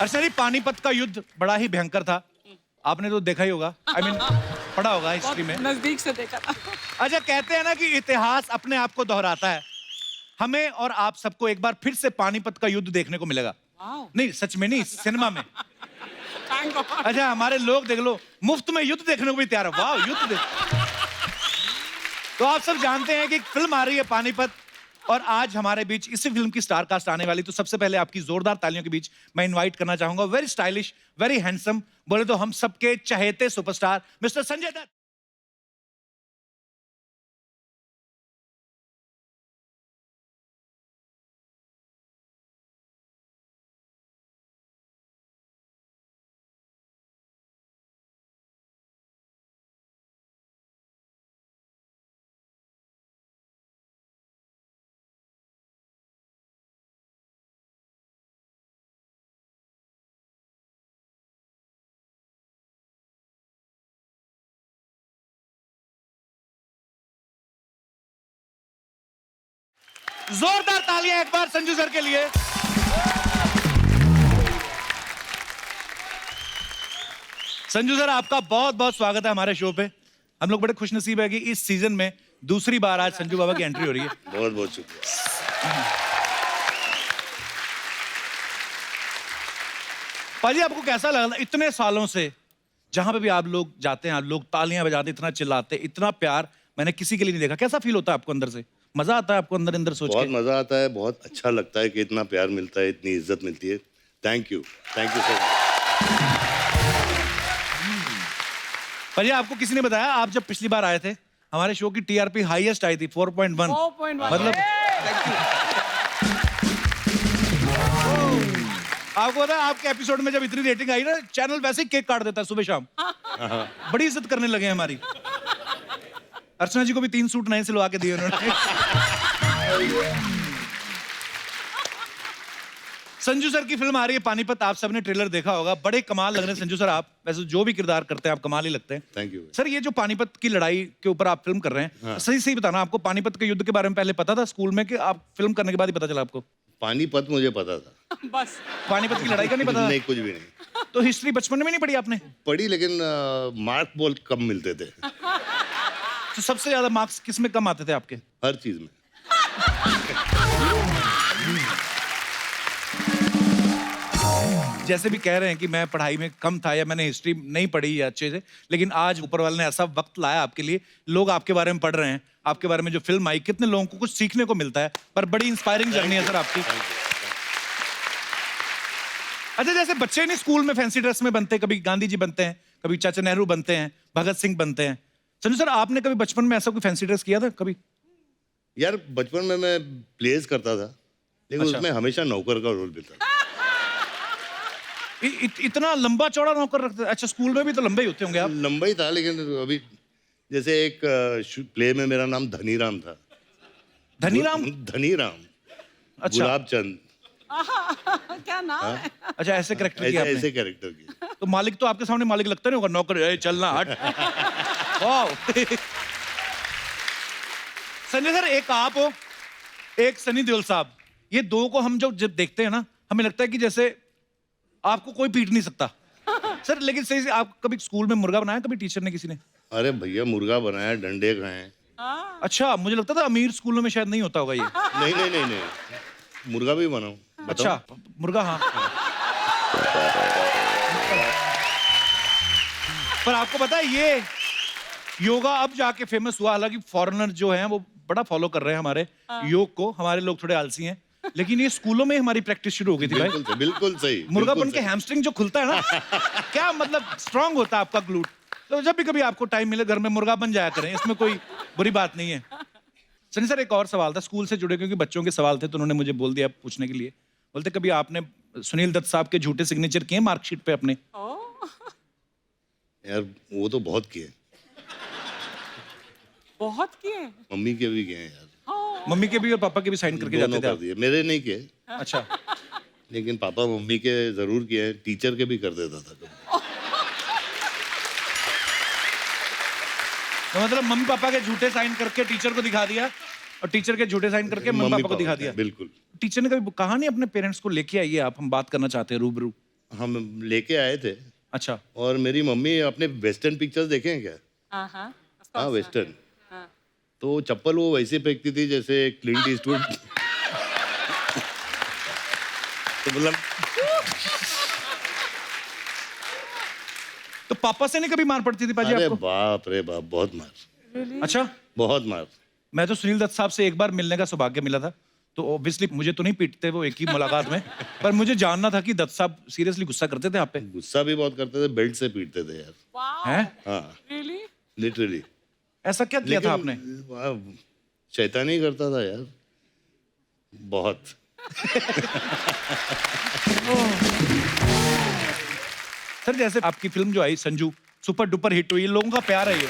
अर्चना जी, पानीपत का युद्ध बड़ा ही भयंकर था, आपने तो देखा ही होगा, I mean, पढ़ा होगा हिस्ट्री में। नजदीक से देखा था। अच्छा, कहते हैं ना कि इतिहास अपने आप को दोहराता है। हमें और आप सबको एक बार फिर से पानीपत का युद्ध देखने को मिलेगा। नहीं, सच में नहीं, सिनेमा में। अच्छा, हमारे लोग देख लो, मुफ्त में युद्ध देखने को भी तैयार है। वाह, युद्ध देख। तो आप सब जानते हैं कि एक फिल्म आ रही है पानीपत, और आज हमारे बीच इसी फिल्म की स्टार कास्ट आने वाली। तो सबसे पहले आपकी जोरदार तालियों के बीच मैं इनवाइट करना चाहूंगा वेरी स्टाइलिश, वेरी हैंडसम, बोले तो हम सबके चहेते सुपरस्टार मिस्टर संजय दत्त। जोरदार तालियां एक बार संजू सर के लिए। संजू सर, आपका बहुत बहुत स्वागत है हमारे शो पे। हम लोग बड़े खुशनसीब है कि इस सीजन में दूसरी बार आज संजू बाबा की एंट्री हो रही है। बहुत बहुत शुक्रिया। पाजी, आपको कैसा लगा इतने सालों से जहां पे भी आप लोग जाते हैं, आप लोग तालियां बजाते, इतना चिल्लाते, इतना प्यार मैंने किसी के लिए नहीं देखा। कैसा फील होता है आपको अंदर से? मजा आता है आपको अंदर अंदर सोच के? बहुत मजा आता है, बहुत अच्छा लगता है कि इतना प्यार मिलता है, इतनी इज्जत मिलती है। Thank you so much. पाजी, आपको किसी ने बताया, आप जब पिछली बार आए थे हमारे शो की टीआरपी हाईएस्ट आई थी 4.1। मतलब आपको पता है, आपके एपिसोड में जब इतनी रेटिंग आई ना, चैनल वैसे ही केक काट देता है सुबह शाम। बड़ी इज्जत करने लगे हैं हमारी। अर्चना जी को भी 3 सूट नए सिलवा के दिए उन्होंने। संजू सर की फिल्म आ रही है पानीपत, आप सबने ट्रेलर देखा होगा। बड़े कमाल लग रहे हैं संजू सर आप, वैसे जो भी किरदार करते हैं आप कमाल ही लगते हैं। थैंक यू सर, ये जो पानीपत की लड़ाई के ऊपर आप फिल्म कर रहे हैं, सही सही बताना, आपको पानीपत के युद्ध के बारे में पहले पता था स्कूल में, कि आप फिल्म करने के बाद ही पता चला आपको? पानीपत मुझे पता था, बस पानीपत की लड़ाई का नहीं पता? नहीं, कुछ भी नहीं। तो हिस्ट्री बचपन में नहीं पढ़ी आपने? पढ़ी, लेकिन मार्क बहुत कम मिलते थे। तो सबसे ज्यादा मार्क्स किस में कम आते थे आपके? हर चीज में। जैसे भी कह रहे हैं कि मैं पढ़ाई में कम था या मैंने हिस्ट्री नहीं पढ़ी या अच्छे से, लेकिन आज ऊपर वाले ने ऐसा वक्त लाया आपके लिए, लोग आपके बारे में पढ़ रहे हैं, आपके बारे में जो फिल्म आई, कितने लोगों को कुछ सीखने को मिलता है। पर बड़ी इंस्पायरिंग जर्नी है सर आपकी। अच्छा, जैसे बच्चे नहीं स्कूल में फैंसी ड्रेस में बनते, कभी गांधी जी बनते हैं, कभी चाचा नेहरू बनते हैं, भगत सिंह बनते हैं। संजू सर, आपने कभी बचपन में ऐसा कोई फैंसी ड्रेस किया था कभी? यार, बचपन में मैं प्लेज करता था, लेकिन अच्छा। उसमें हमेशा नौकर का रोल मिलता था। इतना लंबा चौड़ा नौकर रखते? अच्छा, स्कूल में भी तो लंबे ही होते होंगे आप? लंबा ही था, लेकिन अभी जैसे एक प्ले में मेरा नाम धनीराम था। धनीराम? धनीराम। अच्छा। गुलाब चंद। क्या नाम है? अच्छा, ऐसे कैरेक्टर किया आपने? ऐसे कैरेक्टर किया। तो मालिक तो आपके सामने मालिक लगता नहीं होगा, नौकर ए, चलना हट। वाह। संजय सर, एक आप हो, एक सनी देओल साहब, ये दो को हम जब देखते हैं ना, हमें लगता है कि जैसे आपको कोई पीट नहीं सकता। सर, लेकिन सही से आप कभी स्कूल में मुर्गा बनाया कभी टीचर ने, किसी ने? अरे भैया, मुर्गा बनाया, डंडे खाए। अच्छा, मुझे लगता था अमीर स्कूलों में शायद नहीं होता होगा ये। नहीं नहीं नहीं नहीं, मुर्गा भी बनाऊं? अच्छा, मुर्गा, हाँ। पर आपको पता है ये योगा अब जाके फेमस हुआ, हालांकि फॉरेनर जो हैं वो बड़ा फॉलो कर रहे हैं हमारे योग को, हमारे लोग थोड़े आलसी हैं, लेकिन ये स्कूलों में हमारी प्रैक्टिस शुरू हो गई थी भाई। बिल्कुल सही। मुर्गा बन के हैमस्ट्रिंग जो खुलता है ना, क्या मतलब स्ट्रांग होता है आपका ग्लूट। तो जब भी कभी आपको टाइम मिले घर में मुर्गा बन जाया करें, इसमें कोई बुरी बात नहीं है। सनी सर, एक और सवाल था स्कूल से जुड़े, क्योंकि बच्चों के सवाल थे तो उन्होंने मुझे बोल दिया पूछने के लिए। बोलते, कभी आपने सुनील दत्त साहब के झूठे सिग्नेचर किए मार्कशीट पे अपने? यार, वो तो बहुत किए, बहुत किए। मम्मी के भी किए यार। मम्मी के भी और पापा के भी साइन करके जाते थे आप? दिए, मेरे नहीं किए। अच्छा। लेकिन पापा मम्मी के जरूर किए, टीचर के भी कर देता था। तो मतलब मम्मी पापा के झूठे साइन करके टीचर को दिखा दिया, और टीचर के झूठे साइन करके मम्मी पापा को दिखा दिया? बिल्कुल। टीचर ने कभी कहा नहीं अपने पेरेंट्स को लेके आइए आप, हम बात करना चाहते हैं रूबरू? हम लेके आए थे अच्छा। और मेरी मम्मी अपने वेस्टर्न पिक्चर्स देखे हैं क्या? हाँ हाँ of हाँ course, वेस्टर्न। हाँ। तो चप्पल वो वैसे फेंकती थी जैसे क्लिंट ईस्टवुड। तो मतलब तो पापा से नहीं कभी मार पड़ती थी पाजी अरे आपको? बाप रे बाप, बहुत मार, Really? अच्छा। बहुत मार। मैं तो सुनील दत्त साहब से एक बार मिलने का सौभाग्य मिला था, तो ऑब्वियसली मुझे तो नहीं पीटते वो एक ही मुलाकात में, पर मुझे जानना था कि दत्त साहब सीरियसली गुस्सा करते थे आप पे? गुस्सा भी बहुत करते थे, बेल्ट से पीटते थे यार। Wow. हैं? हाँ Really? लिटरली। ऐसा क्या किया था आपने? शैतानी करता था यार, बहुत। सर जैसे आपकी फिल्म जो आई संजू, सुपर डुपर हिट हुई, लोगों का प्यार है ये,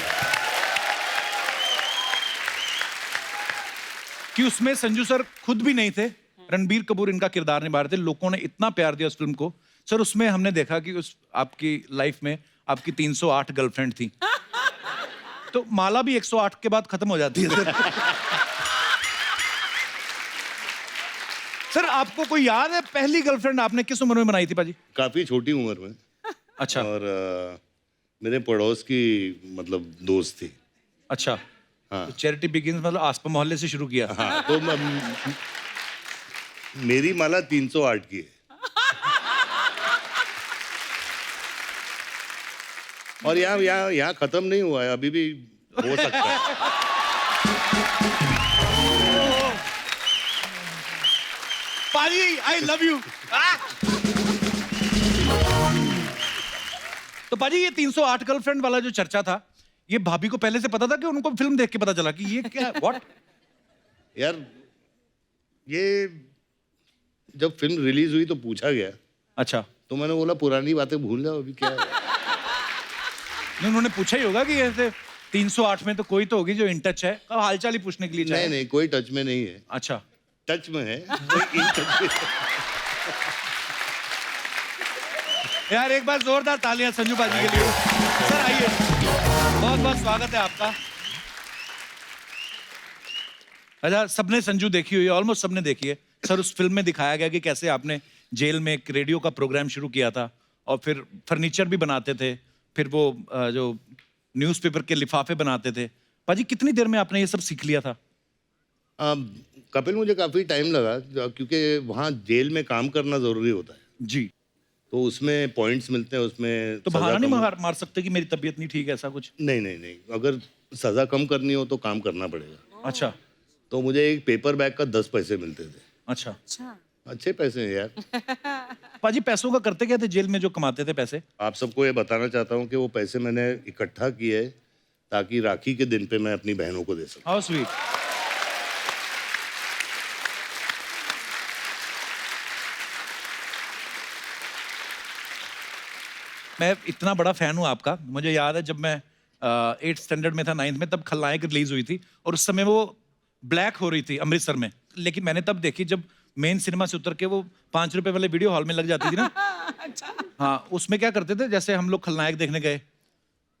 कि उसमें संजू सर खुद भी नहीं थे, रणबीर कपूर इनका किरदार निभा रहे थे, लोगों ने इतना प्यार दिया उस फिल्म को। सर उसमें हमने देखा कि उस आपकी लाइफ में आपकी 308 गर्लफ्रेंड थी, तो माला भी 108 के बाद खत्म हो जाती है सर। सर आपको कोई याद है पहली गर्लफ्रेंड आपने किस उम्र में बनाई थी पाजी? काफी छोटी उम्र में। अच्छा। और मेरे पड़ोस की मतलब दोस्त थी। अच्छा। हाँ। तो चैरिटी बिगिंस मतलब आसपा मोहल्ले से शुरू किया। हाँ तो मेरी माला 308 की है। और यहाँ खत्म नहीं हुआ है, अभी भी हो सकता है। पाजी आई लव यू। तो पाजी ये 308 गर्लफ्रेंड वाला जो चर्चा था, ये भाभी को पहले से पता था कि उनको फिल्म देख के पता चला कि ये क्या व्हाट? यार ये जब फिल्म रिलीज हुई तो पूछा गया, अच्छा। तो मैंने बोला पुरानी बातें भूल जाओ, अभी क्या है। नहीं उन्होंने पूछा ही होगा कि ऐसे 308 में तो कोई तो होगी जो इन टच है, अब हालचाल ही पूछने के लिए नहीं चाहे। नहीं, कोई टच में नहीं है। अच्छा। टच में है, कोई इन टच में यार एक बार जोरदार तालियां संजू पाजी के लिए। सर आइए, बहुत बहुत स्वागत है आपका। अच्छा सबने संजू देखी हुई है, ऑलमोस्ट सबने देखी है। सर उस फिल्म में दिखाया गया कि कैसे आपने जेल में एक रेडियो का प्रोग्राम शुरू किया था और फिर फर्नीचर भी बनाते थे, फिर वो जो न्यूज़पेपर के लिफाफे बनाते थे। पाजी कितनी देर में आपने ये सब सीख लिया था? कपिल मुझे काफी टाइम लगा, क्योंकि वहाँ जेल में काम करना जरूरी होता है, जी। तो उसमें पॉइंट्स मिलते हैं, उसमें तो सजा बहाना नहीं कम। मार सकते कि मेरी तबीयत नहीं ठीक है, ऐसा कुछ? नहीं नहीं नहीं, अगर सजा कम करनी हो तो काम करना पड़ेगा। अच्छा। तो मुझे एक पेपर बैग का 10 पैसे मिलते थे। अच्छा। अच्छा। अच्छे पैसे हैं यार। पाजी पैसों का करते क्या थे जेल में जो कमाते थे पैसे? आप सबको ये बताना चाहता हूँ कि वो पैसे मैंने इकट्ठा किए ताकि राखी के दिन पे मैं अपनी बहनों को दे सकूं। How sweet. मैं इतना बड़ा फैन हूँ आपका, मुझे याद है जब मैं 8th स्टैंडर्ड में था, 9th में, तब खलनायक रिलीज हुई थी और उस समय वो ब्लैक हो रही थी अमृतसर में, लेकिन मैंने तब देखी जब मेन सिनेमा से उतर के वो 5 रुपए वाले वीडियो हॉल में लग जाती थी ना। अच्छा। हाँ उसमें क्या करते थे, जैसे हम लोग खलनायक देखने गए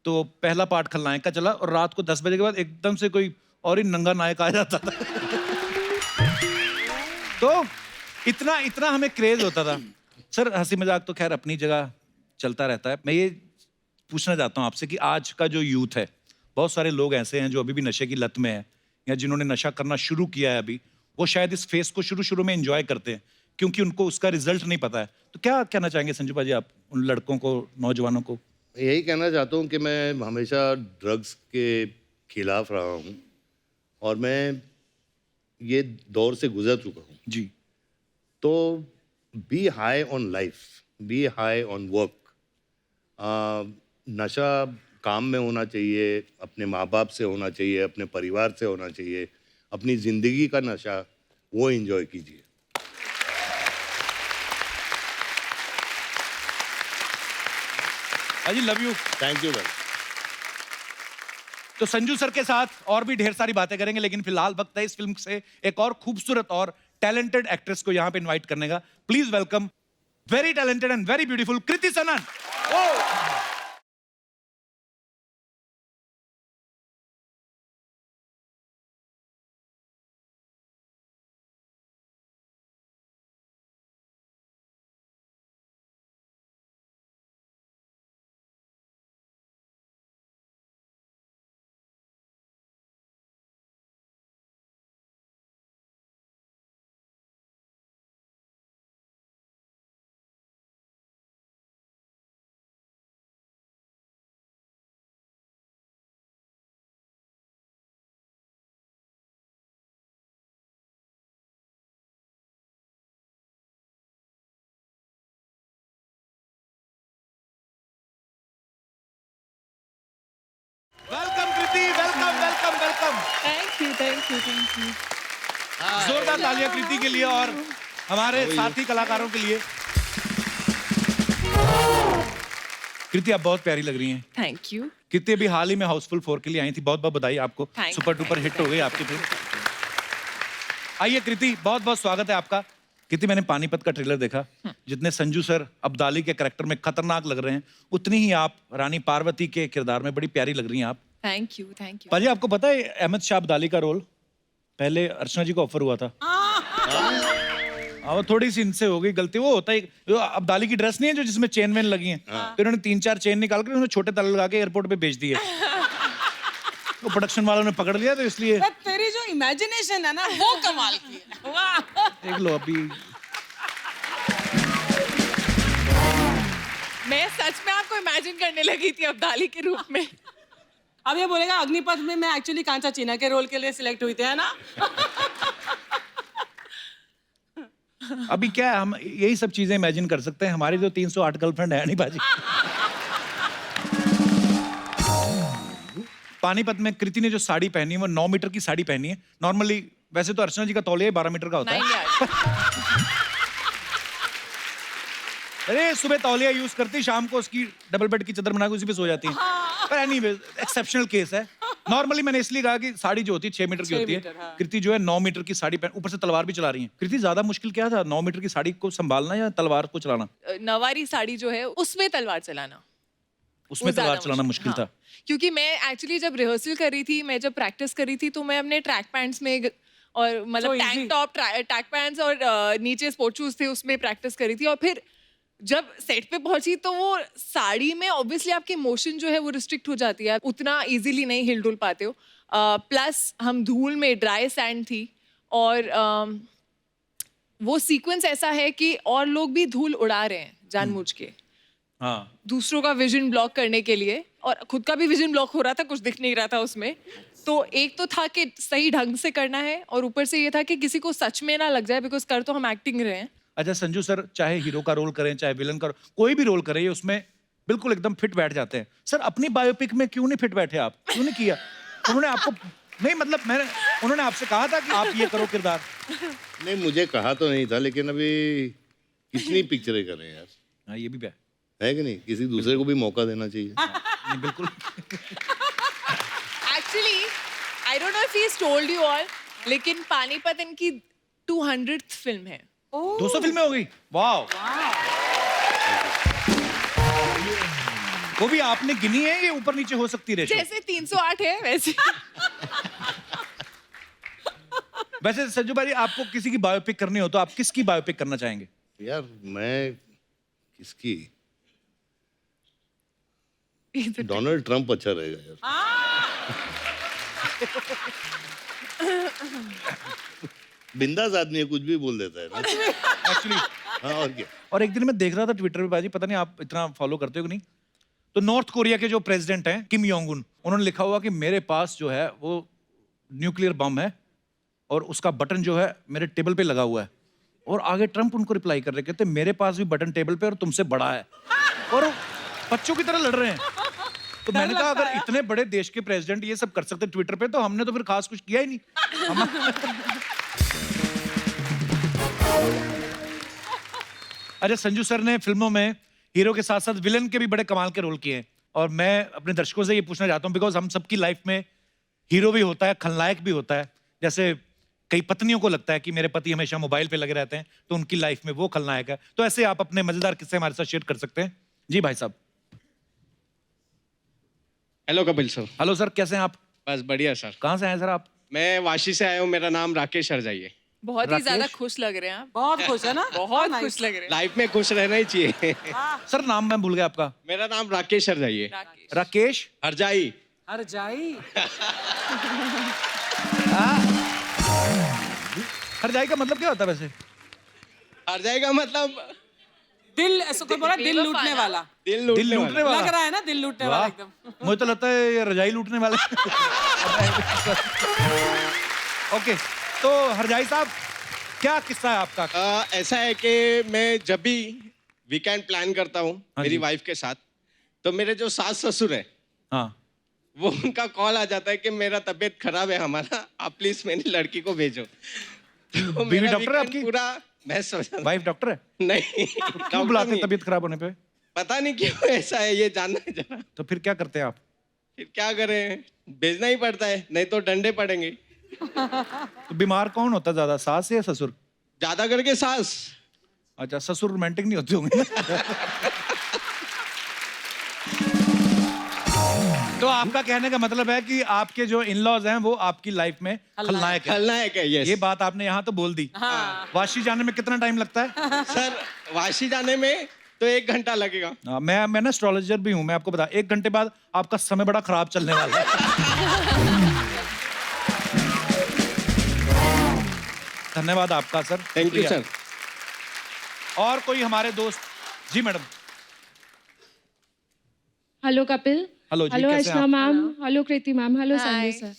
तो पहला पार्ट खलनायक का चला और रात को 10 बजे के बाद एकदम से कोई और ही नंगा नायक आ जाता था। तो इतना इतना हमें क्रेज होता था। सर हंसी मजाक तो खैर अपनी जगह चलता रहता है, मैं ये पूछना चाहता हूँ आपसे कि आज का जो यूथ है, बहुत सारे लोग ऐसे हैं जो अभी भी नशे की लत में है या जिन्होंने नशा करना शुरू किया है अभी, वो शायद इस फेस को शुरू शुरू में एंजॉय करते हैं क्योंकि उनको उसका रिजल्ट नहीं पता है। तो क्या कहना चाहेंगे संजू पाजी आप उन लड़कों को, नौजवानों को? यही कहना चाहता हूँ कि मैं हमेशा ड्रग्स के खिलाफ रहा हूँ और मैं ये दौर से गुजर चुका हूँ। जी। तो be high on life, be high on work. नशा काम में होना चाहिए, अपने माँ बाप से होना चाहिए, अपने परिवार से होना चाहिए, अपनी जिंदगी का नशा वो एंजॉय कीजिए। पाजी लव यू। थैंक यू भाई। तो संजू सर के साथ और भी ढेर सारी बातें करेंगे, लेकिन फिलहाल वक्त है इस फिल्म से एक और खूबसूरत और टैलेंटेड एक्ट्रेस को यहाँ पे इनवाइट करने का। Please welcome very talented and very beautiful Kriti Sanon. Welcome welcome. Thank you thank you thank you. जोरदार तालियां कृति के लिए और हमारे साथी कलाकारों के लिए। कृति आप बहुत प्यारी लग रही हैं। Thank you. कृति अभी हाल ही में हाउसफुल 4 के लिए आई थी, बहुत बहुत बधाई आपको। Thank सुपर डुपर हिट हो गई आपकी फिल्म। आइए कृति, बहुत बहुत स्वागत है आपका। कृति, मैंने पानीपत का ट्रेलर देखा। जितने संजू सर अब्दाली के कैरेक्टर में खतरनाक लग रहे हैं, उतनी ही आप रानी पार्वती के किरदार में बड़ी प्यारी लग रही हैं आप। Thank you thank you. पाजी, आपको पता है अहमद शाह अब्दाली का रोल पहले अर्चना जी को ऑफर हुआ था। वो थोड़ी सी इनसे हो गई गलती। वो होता है जो अब्दाली की ड्रेस नहीं है जो जिसमें चेन वेन लगी है, फिर उन्होंने 3-4 चेन निकाल कर उन्होंने छोटे ताले लगा के एयरपोर्ट पे बेच दिए। तो प्रोडक्शन वालों ने पकड़ लिया, तो इसलिए तेरी जो इमेजिनेशन है ना वो कमाल की है। वाह। देख लो अभी। मैं सच में आपको इमेजिन करने लगी थी अब्दाली के रूप में। अब ये बोलेगा अग्निपथ में मैं एक्चुअली कांचा चीना के रोल के लिए सिलेक्ट हुई थी, है ना? अभी क्या है, हम यही सब चीजें इमेजिन कर सकते हैं। हमारी तो 308 गर्लफ्रेंड है नहीं बाजी। पानीपत में कृति ने जो साड़ी पहनी है वो 9 मीटर की साड़ी पहनी है। नॉर्मली वैसे तो अर्चना जी का तौलिया 12 मीटर का होता है। नहीं यार। अरे सुबह तौलिया यूज करती, शाम को उसकी डबल बेड की चादर बना के उसी पे सो जाती है। पर एनीवे एक्सेप्शनल केस है। नॉर्मली मैंने इसलिए कहा कि साड़ी जो होती है 6 मीटर की होती है। हाँ। कृति जो है 9 मीटर की साड़ी पहन, ऊपर से तलवार भी चला रही है। कृति, ज्यादा मुश्किल क्या था, 9 मीटर की साड़ी को संभालना या तलवार को चलाना? नवारी साड़ी जो है उसमें तलवार चलाना। उसमें वो ज्यादा तलवार चलाना मुश्किल था। क्योंकि मैं एक्चुअली जब रिहर्सल कर रही थी, मैं जब प्रैक्टिस कर रही थी, तो मैं अपने ट्रैक पैंट्स में और मतलब So easy. Tank top, track pants और नीचे स्पोर्ट शूज थे, उसमें प्रैक्टिस करी थी। और फिर जब सेट पे पहुंची तो वो साड़ी में ऑब्वियसली आपकी मोशन जो है वो रिस्ट्रिक्ट हो जाती है, उतना इजीली नहीं हिल डुल पाते हो। प्लस हम धूल में, ड्राई सैंड थी, और वो सीक्वेंस ऐसा है कि और लोग भी धूल उड़ा रहे हैं जानबूझ के, हाँ। दूसरों का विजन ब्लॉक करने के लिए, और खुद का भी विजन ब्लॉक हो रहा था, कुछ दिख नहीं रहा था उसमें। तो एक तो था कि सही ढंग से करना है, और ऊपर से ये था कि किसी को सच में ना लग जाए, बिकॉज कर तो हम एक्टिंग रहे हैं। अच्छा संजू सर, चाहे हीरो का रोल करें चाहे विलन का, कोई भी रोल करें, ये उसमें बिल्कुल एकदम फिट बैठ जाते हैं। सर अपनी बायोपिक में क्यों नहीं फिट बैठे आप? क्यों नहीं किया? उन्होंने आपको नहीं, मतलब उन्होंने आपसे कहा था कि आप ये करो किरदार? नहीं, मुझे कहा तो नहीं था, लेकिन अभी कितनी पिक्चरें करें यार, हाँ ये भी है कि नहीं? किसी दूसरे को भी मौका देना चाहिए। नहीं, बिल्कुल। Actually I don't know if he told you all, लेकिन पानीपत इनकी 200th फिल्म है। 200 फिल्में हो गई, वाह। वो भी आपने गिनी है, ये ऊपर नीचे हो सकती है? जैसे 308 है वैसे। वैसे संजू भाई, आपको किसी की बायोपिक करनी हो तो आप किसकी बायोपिक करना चाहेंगे? यार मैं किसकी, डोनाल्ड ट्रंप अच्छा रहेगा यार। बिंदास आदमी है, कुछ भी बोल देता है ना। एक्चुअली हाँ, और क्या। और एक दिन मैं देख रहा था ट्विटर पे बाजी, पता नहीं आप इतना फॉलो करते हो कि नहीं, तो नॉर्थ कोरिया के जो प्रेसिडेंट हैं किम योंग उन, उन्होंने लिखा हुआ कि मेरे पास जो है वो न्यूक्लियर बम है और उसका बटन जो है मेरे टेबल पे लगा हुआ है। और आगे ट्रंप उनको रिप्लाई कर रहे, कहते मेरे पास भी बटन टेबल पे और तुमसे बड़ा है, और वो बच्चों की तरह लड़ रहे हैं। तो मैंने कहा अगर इतने बड़े देश के प्रेसिडेंट ये सब कर सकते ट्विटर पे, तो हमने तो फिर खास कुछ किया ही नहीं। अच्छा संजू सर ने फिल्मों में हीरो के साथ साथ विलन के भी बड़े कमाल के रोल किए हैं, और मैं अपने दर्शकों से ये पूछना चाहता हूँ, बिकॉज हम सबकी लाइफ में हीरो भी होता है, खलनायक भी होता है। जैसे कई पत्नियों को लगता है कि मेरे पति हमेशा मोबाइल पे लगे रहते हैं, तो उनकी लाइफ में वो खलनायक है। तो ऐसे आप अपने मजेदार किस्से हमारे साथ शेयर कर सकते हैं। जी भाई साहब। Hello Kapil sir. Hello sir, कैसे हैं आप? बस बढ़िया सर। कहाँ से आए सर आप? मैं वाशी से आया हूँ, मेरा नाम राकेश हरजाई। बहुत ही राकेश? ज्यादा खुश लग रहे हैं आप। बहुत खुश है ना? बहुत nice. खुश लग रहे हैं। लाइफ में खुश रहना ही चाहिए। सर नाम मैं भूल गया आपका। मेरा नाम राकेश हरजाई। राकेश। राकेश हरजाई। हर जाई। हरजाई का मतलब क्या होता है वैसे? हरजाई का मतलब दिल, ऐसा कोई बोला दिल लूटने वाला। दिल दिल लूटने लूटने वाला। लग रहा है ना दिल लूटने वाला एकदम। मुझे तो लगता है ये रजाई लूटने वाले। ओके, तो हरजाई साहब क्या किस्सा है आपका? ऐसा है कि मैं जब भी वीकेंड प्लान करता हूँ हाँ मेरी जी। वाइफ के साथ, तो मेरे जो सास ससुर है हाँ वो उनका कॉल आ जाता है कि मेरा तबीयत खराब है हमारा, आप प्लीज मेरी लड़की को भेजो। तो बीवी मेरा डॉक्टर है weekend आपकी? पूरा बहस हो जाता। वाइफ डॉक्टर है? नहीं क्यों डॉक्टर बुलाते नहीं है। तबीयत खराब होने पे? पता नहीं क्यों ऐसा है, ये जानना है जरा। तो फिर क्या करते हैं आप? फिर क्या करें, भेजना ही पड़ता है, नहीं तो डंडे पड़ेंगे। तो बीमार कौन होता है ज्यादा, सास या ससुर? ज्यादा करके सास। अच्छा, ससुर रोमांटिक नहीं होते होंगे। तो आपका कहने का मतलब है कि आपके जो इन लॉज हैं वो आपकी लाइफ में खलनायक है। खलनायक है, यस। ये बात आपने यहाँ तो बोल दी। वाशी जाने में कितना टाइम लगता है? सर वाशी जाने में तो 1 घंटा लगेगा। मैं ना एस्ट्रोलॉजर भी हूँ, मैं आपको बता, 1 घंटे बाद आपका समय बड़ा खराब चलने वाला है। धन्यवाद आपका सर। थैंक यू शुक्रिया। सर। और कोई हमारे दोस्त? जी मैडम। हेलो कपिल। हेलो जी, हेलो कैसे हैं अर्चना आप? Ma'am, hello Kriti ma'am, hello Hi. Sanjay sir.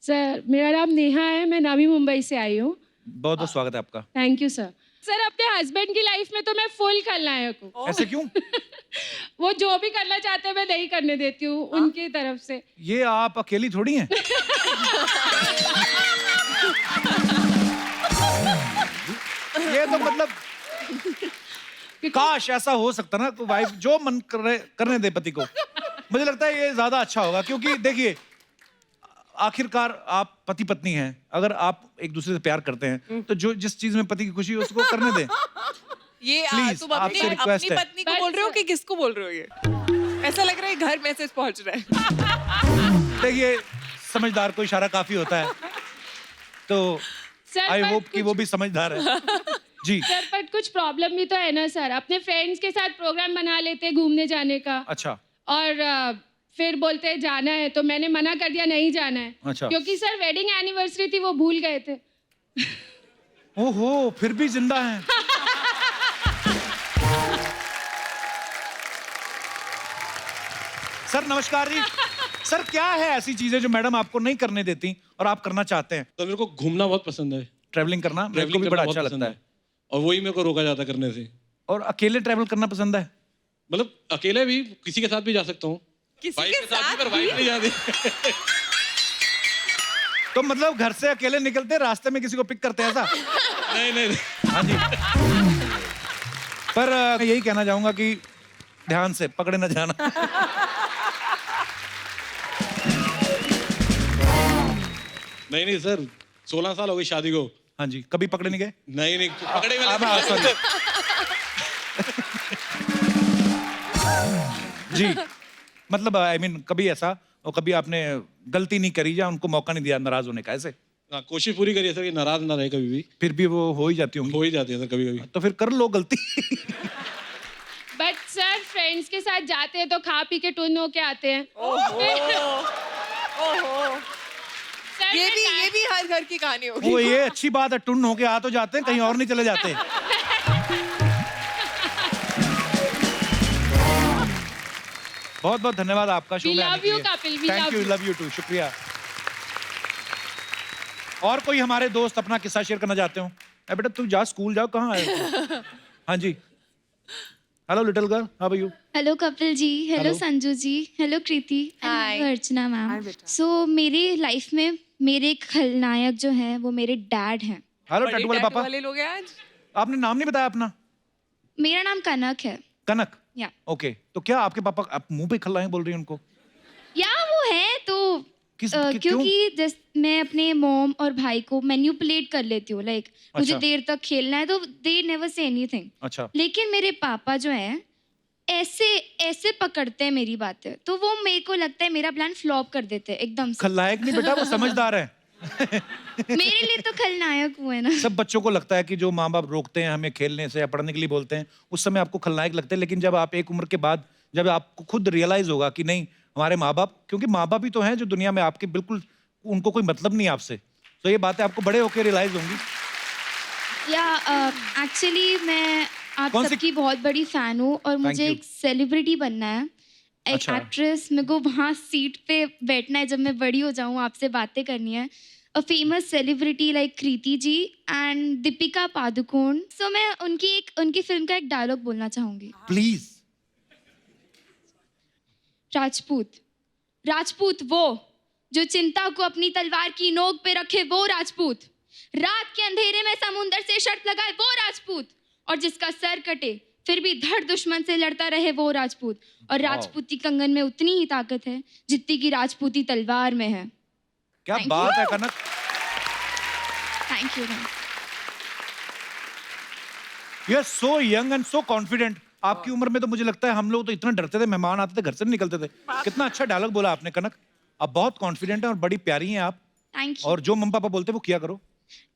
Sir मेरा नाम नेहा है, मैं नवी मुंबई से आई हूँ। बहुत बहुत स्वागत है आपका। Thank you sir. सर अपने हस्बैंड की लाइफ में तो मैं फुल खलनायक हूँ। ऐसे क्यों? वो जो भी करना चाहते हैं मैं नहीं करने देती हूँ उनकी तरफ से। ये आप अकेली थोड़ी हैं। ये तो मतलब काश ऐसा हो सकता ना, तो वाइफ जो मन करने दे पति को। मुझे लगता है ये ज्यादा अच्छा होगा, क्योंकि देखिए आखिरकार आप पति पत्नी हैं, अगर आप एक दूसरे से प्यार करते हैं तो जो जिस चीज में पति की खुशी है उसको करने दें। ये Please, तुम अपनी आपसे request अपनी है। पत्नी को बोल रहे हो कि किसको बोल रहे हो? ये ऐसा लग रहा है घर मैसेज पहुंच रहा है। देखिए समझदार को इशारा काफी होता है, तो सर आई पर होप कि वो भी समझदार है। जी सर पर कुछ प्रॉब्लम भी तो है ना सर। अपने फ्रेंड्स के साथ प्रोग्राम बना लेते हैं घूमने जाने का, अच्छा। और फिर बोलते हैं जाना है, तो मैंने मना कर दिया नहीं जाना है। अच्छा। क्योंकि सर वेडिंग एनिवर्सरी थी, वो भूल गए थे। ओहो, फिर भी जिंदा हैं। सर नमस्कार जी। सर क्या है ऐसी चीजें जो मैडम आपको नहीं करने देती और आप करना चाहते हैं? तो मेरे को घूमना बहुत पसंद है। ट्रैवलिंग करना मेरे को ट्रैवलिंग भी करना बड़ा बहुत अच्छा पसंद लगता है। और वही मेरे को रोका जाता करने से। और अकेले ट्रैवल करना पसंद है? मतलब अकेले भी, किसी के साथ भी जा सकता हूँ। किसी वाइफ के के साथ भी, साथ पर वाइफ नहीं जाती। तो मतलब घर से अकेले निकलते रास्ते में किसी को पिक करते हैं ऐसा? नहीं नहीं नहीं। हाँ जी। पर मैं यही कहना चाहूंगा कि ध्यान से पकड़े न जाना। नहीं नहीं सर, 16 साल हो गई शादी को। हाँ जी, कभी पकड़े नहीं गए? नहीं नहीं, पकड़े हुए अब नहीं। sorry। जी, मतलब आई मीन कभी ऐसा, और कभी आपने गलती नहीं करी या उनको मौका नहीं दिया नाराज होने का, ऐसे? हाँ, कोशिश पूरी करिए सर कि नाराज ना रहे कभी भी। फिर भी वो हो ही जाती होंगी। हो ही जाती है सर कभी कभी। तो फिर कर लो गलती। बट सर फ्रेंड्स के साथ जाते हैं तो खा पी के टुन होके आते हैं। सर ये भी हर घर की कहानी होगी। वो ये अच्छी बात है, टुन होके आ तो जाते हैं, कहीं और नहीं चले जाते। बहुत बहुत धन्यवाद आपका शो We में आने love के you, लिए। Kapil, we Thank love you, you. love you too, शुक्रिया। और कोई हमारे दोस्त अपना किस्सा शेयर करना चाहते हो? बेटा तू जा, स्कूल जाओ, कहाँ आए हो? हाँ जी। Hello little girl, how are you? Hello Kapil ji, hello Hello. Sanju ji, hello Kriti, Hi. Hello Archana Hi, ma'am. बेटा। सो मेरी लाइफ में मेरे खलनायक जो हैं वो मेरे डैड हैं। हेलो बड़े टैटू वाले टैटू पापा। वाले लोग हैं आज। आपने नाम नहीं बताया अपना? मेरा नाम कनक है। कनक। या ओके, तो क्या आपके पापा आप मुंह पे खल्लाएं बोल रही हैं उनको? या वो है तो क्यों? क्योंकि मैं अपने मॉम और भाई को मैन्युपुलेट कर लेती हूँ। लाइक मुझे अच्छा। देर तक खेलना है तो दे नेवर से एनीथिंग। अच्छा। लेकिन मेरे पापा जो हैं ऐसे ऐसे पकड़ते हैं मेरी बातें, तो वो मेरे को लगता है मेरा प्लान फ्लॉप कर देते हैं एकदम से। खलनायक नहीं बेटा, वो समझदार है। मेरे लिए तो खलनायक हुए ना। सब बच्चों को लगता है कि जो माँ बाप रोकते हैं हमें खेलने से या पढ़ने के लिए बोलते हैं, उस समय आपको खलनायक लगते हैं, लेकिन जब आप एक उम्र के बाद जब आपको खुद रियलाइज होगा कि नहीं हमारे माँ बाप, क्योंकि माँ बाप ही तो हैं जो दुनिया में आपके बिल्कुल उनको कोई मतलब नहीं है आपसे, तो ये बातें आपको बड़े होकर रियलाइज होंगी। या एक्चुअली मैं आप कौन सी- सबकी बहुत बड़ी फैन हूँ और मुझे you. एक सेलिब्रिटी बनना है, एक अच्छा। एक्ट्रेस। मेरे को वहाँ सीट पे बैठना है जब मैं बड़ी हो जाऊँ, आपसे बातें करनी है। A famous celebrity like Kriti ji and Deepika Padukone. So मैं उनकी फिल्म का एक डायलॉग बोलना चाहूँगी। प्लीज। राजपूत, राजपूत वो जो चिंता को अपनी तलवार की नोक पे रखे, वो राजपूत। रात के अंधेरे में समुंदर से शर्त लगाए, वो राजपूत। और जिसका सर कटे फिर भी धड़ दुश्मन से लड़ता रहे, वो राजपूत। और राजपूती कंगन में उतनी ही ताकत है जितनी की राजपूती तलवार में है। क्या Thank बात you. है Kanak. Thank you. You are so young and so confident. आपकी उम्र में तो मुझे लगता है हम लोग तो इतना डरते थे, मेहमान आते थे घर से नहीं निकलते थे। कितना अच्छा डायलॉग बोला आपने कनक। आप बहुत कॉन्फिडेंट हैं और बड़ी प्यारी हैं आप। Thank you. और जो मम्मी पापा बोलते हैं वो किया करो।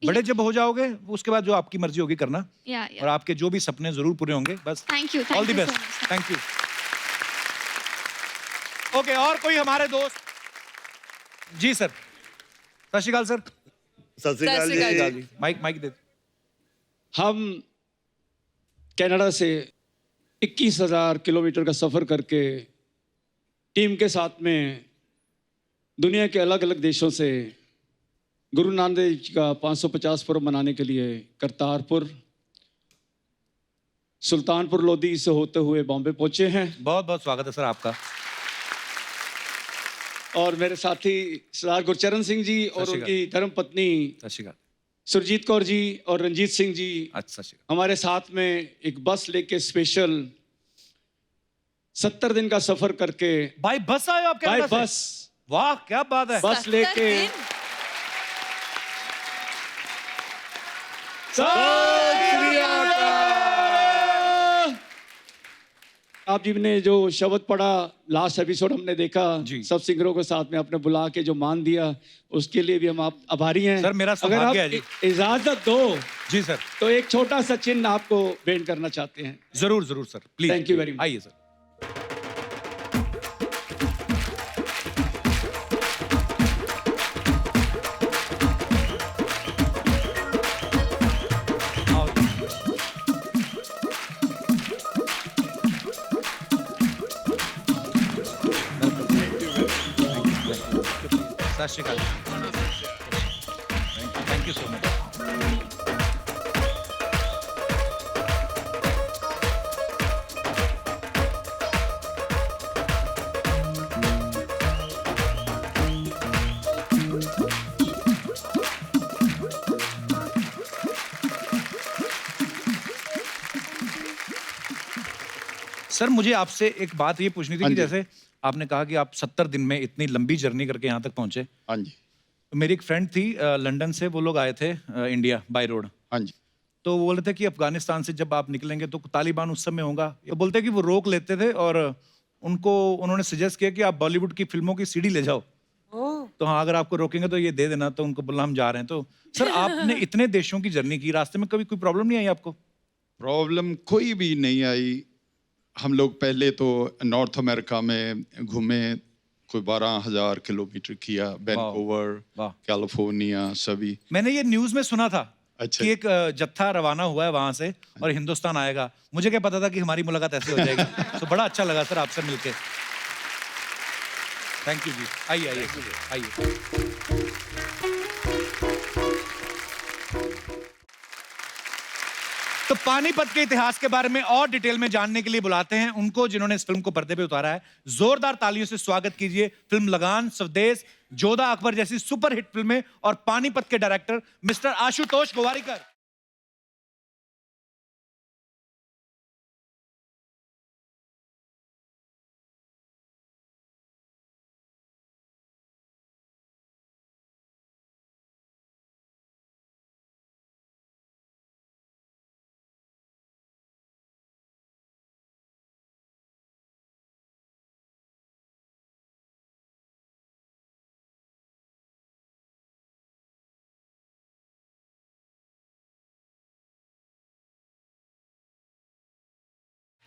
बड़े जब हो जाओगे उसके बाद जो आपकी मर्जी होगी करना। या और आपके जो भी सपने जरूर पूरे होंगे। बस thank you. All the best. Thank you. Okay, और कोई हमारे दोस्त? जी सर। सत श्री अकाल सर। सत श्री अकाल सत श्री अकाल जी। माइक दे। हम कनाडा से 21,000 किलोमीटर का सफ़र करके टीम के साथ में दुनिया के अलग अलग देशों से गुरु नानक देव जी का 550 पर्व मनाने के लिए करतारपुर, सुल्तानपुर लोधी से होते हुए बॉम्बे पहुंचे हैं। बहुत बहुत स्वागत है सर आपका। और मेरे साथी सरदार गुरचरण सिंह जी और सत श्री उनकी धर्मपत्नी सत श्री अकाल। सुरजीत कौर जी और रंजीत सिंह जी अच्छा, सत श्री अकाल। हमारे साथ में एक बस लेके स्पेशल 70 दिन का सफर करके भाई बस आए हो आप बाय कनाडा से? बस वाह क्या बात है। बस लेके आप जी ने जो शब्द पढ़ा, लास्ट एपिसोड हमने देखा, जी। सब सिंगरों को साथ में आपने बुला के जो मान दिया, उसके लिए भी हम आप आभारी हैं। सर, मेरा अगर सौभाग्य आप है जी। इजाजत दो जी सर। तो एक छोटा सा चिन्ह आपको भेंट करना चाहते हैं। जरूर जरूर sir, please. Thank you very much. आइए सर। सत श्री अकाल। Thank you so much. Sir मुझे आपसे एक बात ये पूछनी थी हाँ कि जी। जैसे आपने कहा कि आप 70 दिन में इतनी लंबी जर्नी करके यहाँ तक पहुंचे। हाँ जी। मेरी एक फ्रेंड थी लंदन से, वो लोग आए थे इंडिया बाय रोड। हाँ जी। तो वो बोल रहे थे कि अफगानिस्तान से जब आप निकलेंगे तो तालिबान उस समय होगा। ये बोलते हैं कि वो रोक लेते थे और उन्होंने सजेस्ट किया कि आप बॉलीवुड की फिल्मों की सीडी ले जाओ। तो हाँ, अगर आपको रोकेंगे तो ये दे देना। तो उनको बोला हम जा रहे हैं। तो सर आपने इतने देशों की जर्नी की, रास्ते में कभी कोई प्रॉब्लम नहीं आई आपको? प्रॉब्लम कोई भी नहीं आई। हम लोग पहले तो नॉर्थ अमेरिका में घूमे, कोई 12,000 किलोमीटर किया, वैनकूवर, वाह। कैलिफोर्निया सभी। मैंने ये न्यूज में सुना था अच्छा। कि एक जत्था रवाना हुआ है वहां से और हिंदुस्तान आएगा। मुझे क्या पता था कि हमारी मुलाकात ऐसे हो जाएगी। तो बड़ा अच्छा लगा सर आपसे मिलके। थैंक यू जी। आइए आइए आइए। तो पानीपत के इतिहास के बारे में और डिटेल में जानने के लिए बुलाते हैं उनको जिन्होंने इस फिल्म को पर्दे पे उतारा है। जोरदार तालियों से स्वागत कीजिए फिल्म लगान, स्वदेश, जोधा अकबर जैसी सुपरहिट फिल्में और पानीपत के डायरेक्टर मिस्टर आशुतोष गोवारिकर।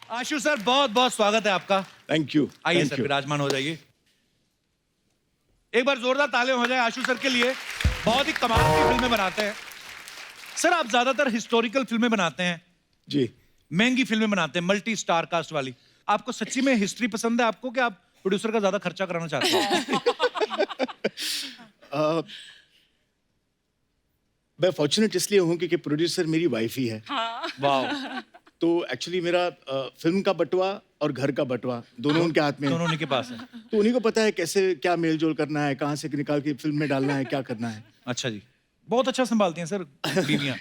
आशु सर बहुत बहुत स्वागत है आपका। Thank you. आइए सर, विराजमान हो जाइए। एक बार जोरदार तालियां हो जाए आशु सर के लिए। बहुत ही कमाल की फिल्में बनाते हैं सर। आप ज्यादातर हिस्टोरिकल फिल्में बनाते हैं जी। महंगी फिल्में बनाते हैं, मल्टी स्टार कास्ट वाली। आपको सच्ची में हिस्ट्री पसंद है आपको, कि आप प्रोड्यूसर का ज्यादा खर्चा कराना चाहते हैं? मैं फॉर्चुनेट इसलिए हूँ क्योंकि प्रोड्यूसर मेरी वाइफ ही है। वाह। तो एक्चुअली मेरा फिल्म का बटवा और घर का बटवा दोनों उनके हाथ में है। दोनों उन्हीं के पास है। तो उन्हीं को पता है कैसे क्या मेल जोल करना है, कहाँ से निकाल के फिल्म में डालना है, क्या करना है। अच्छा जी, बहुत अच्छा संभालती हैं सर बीवियाँ।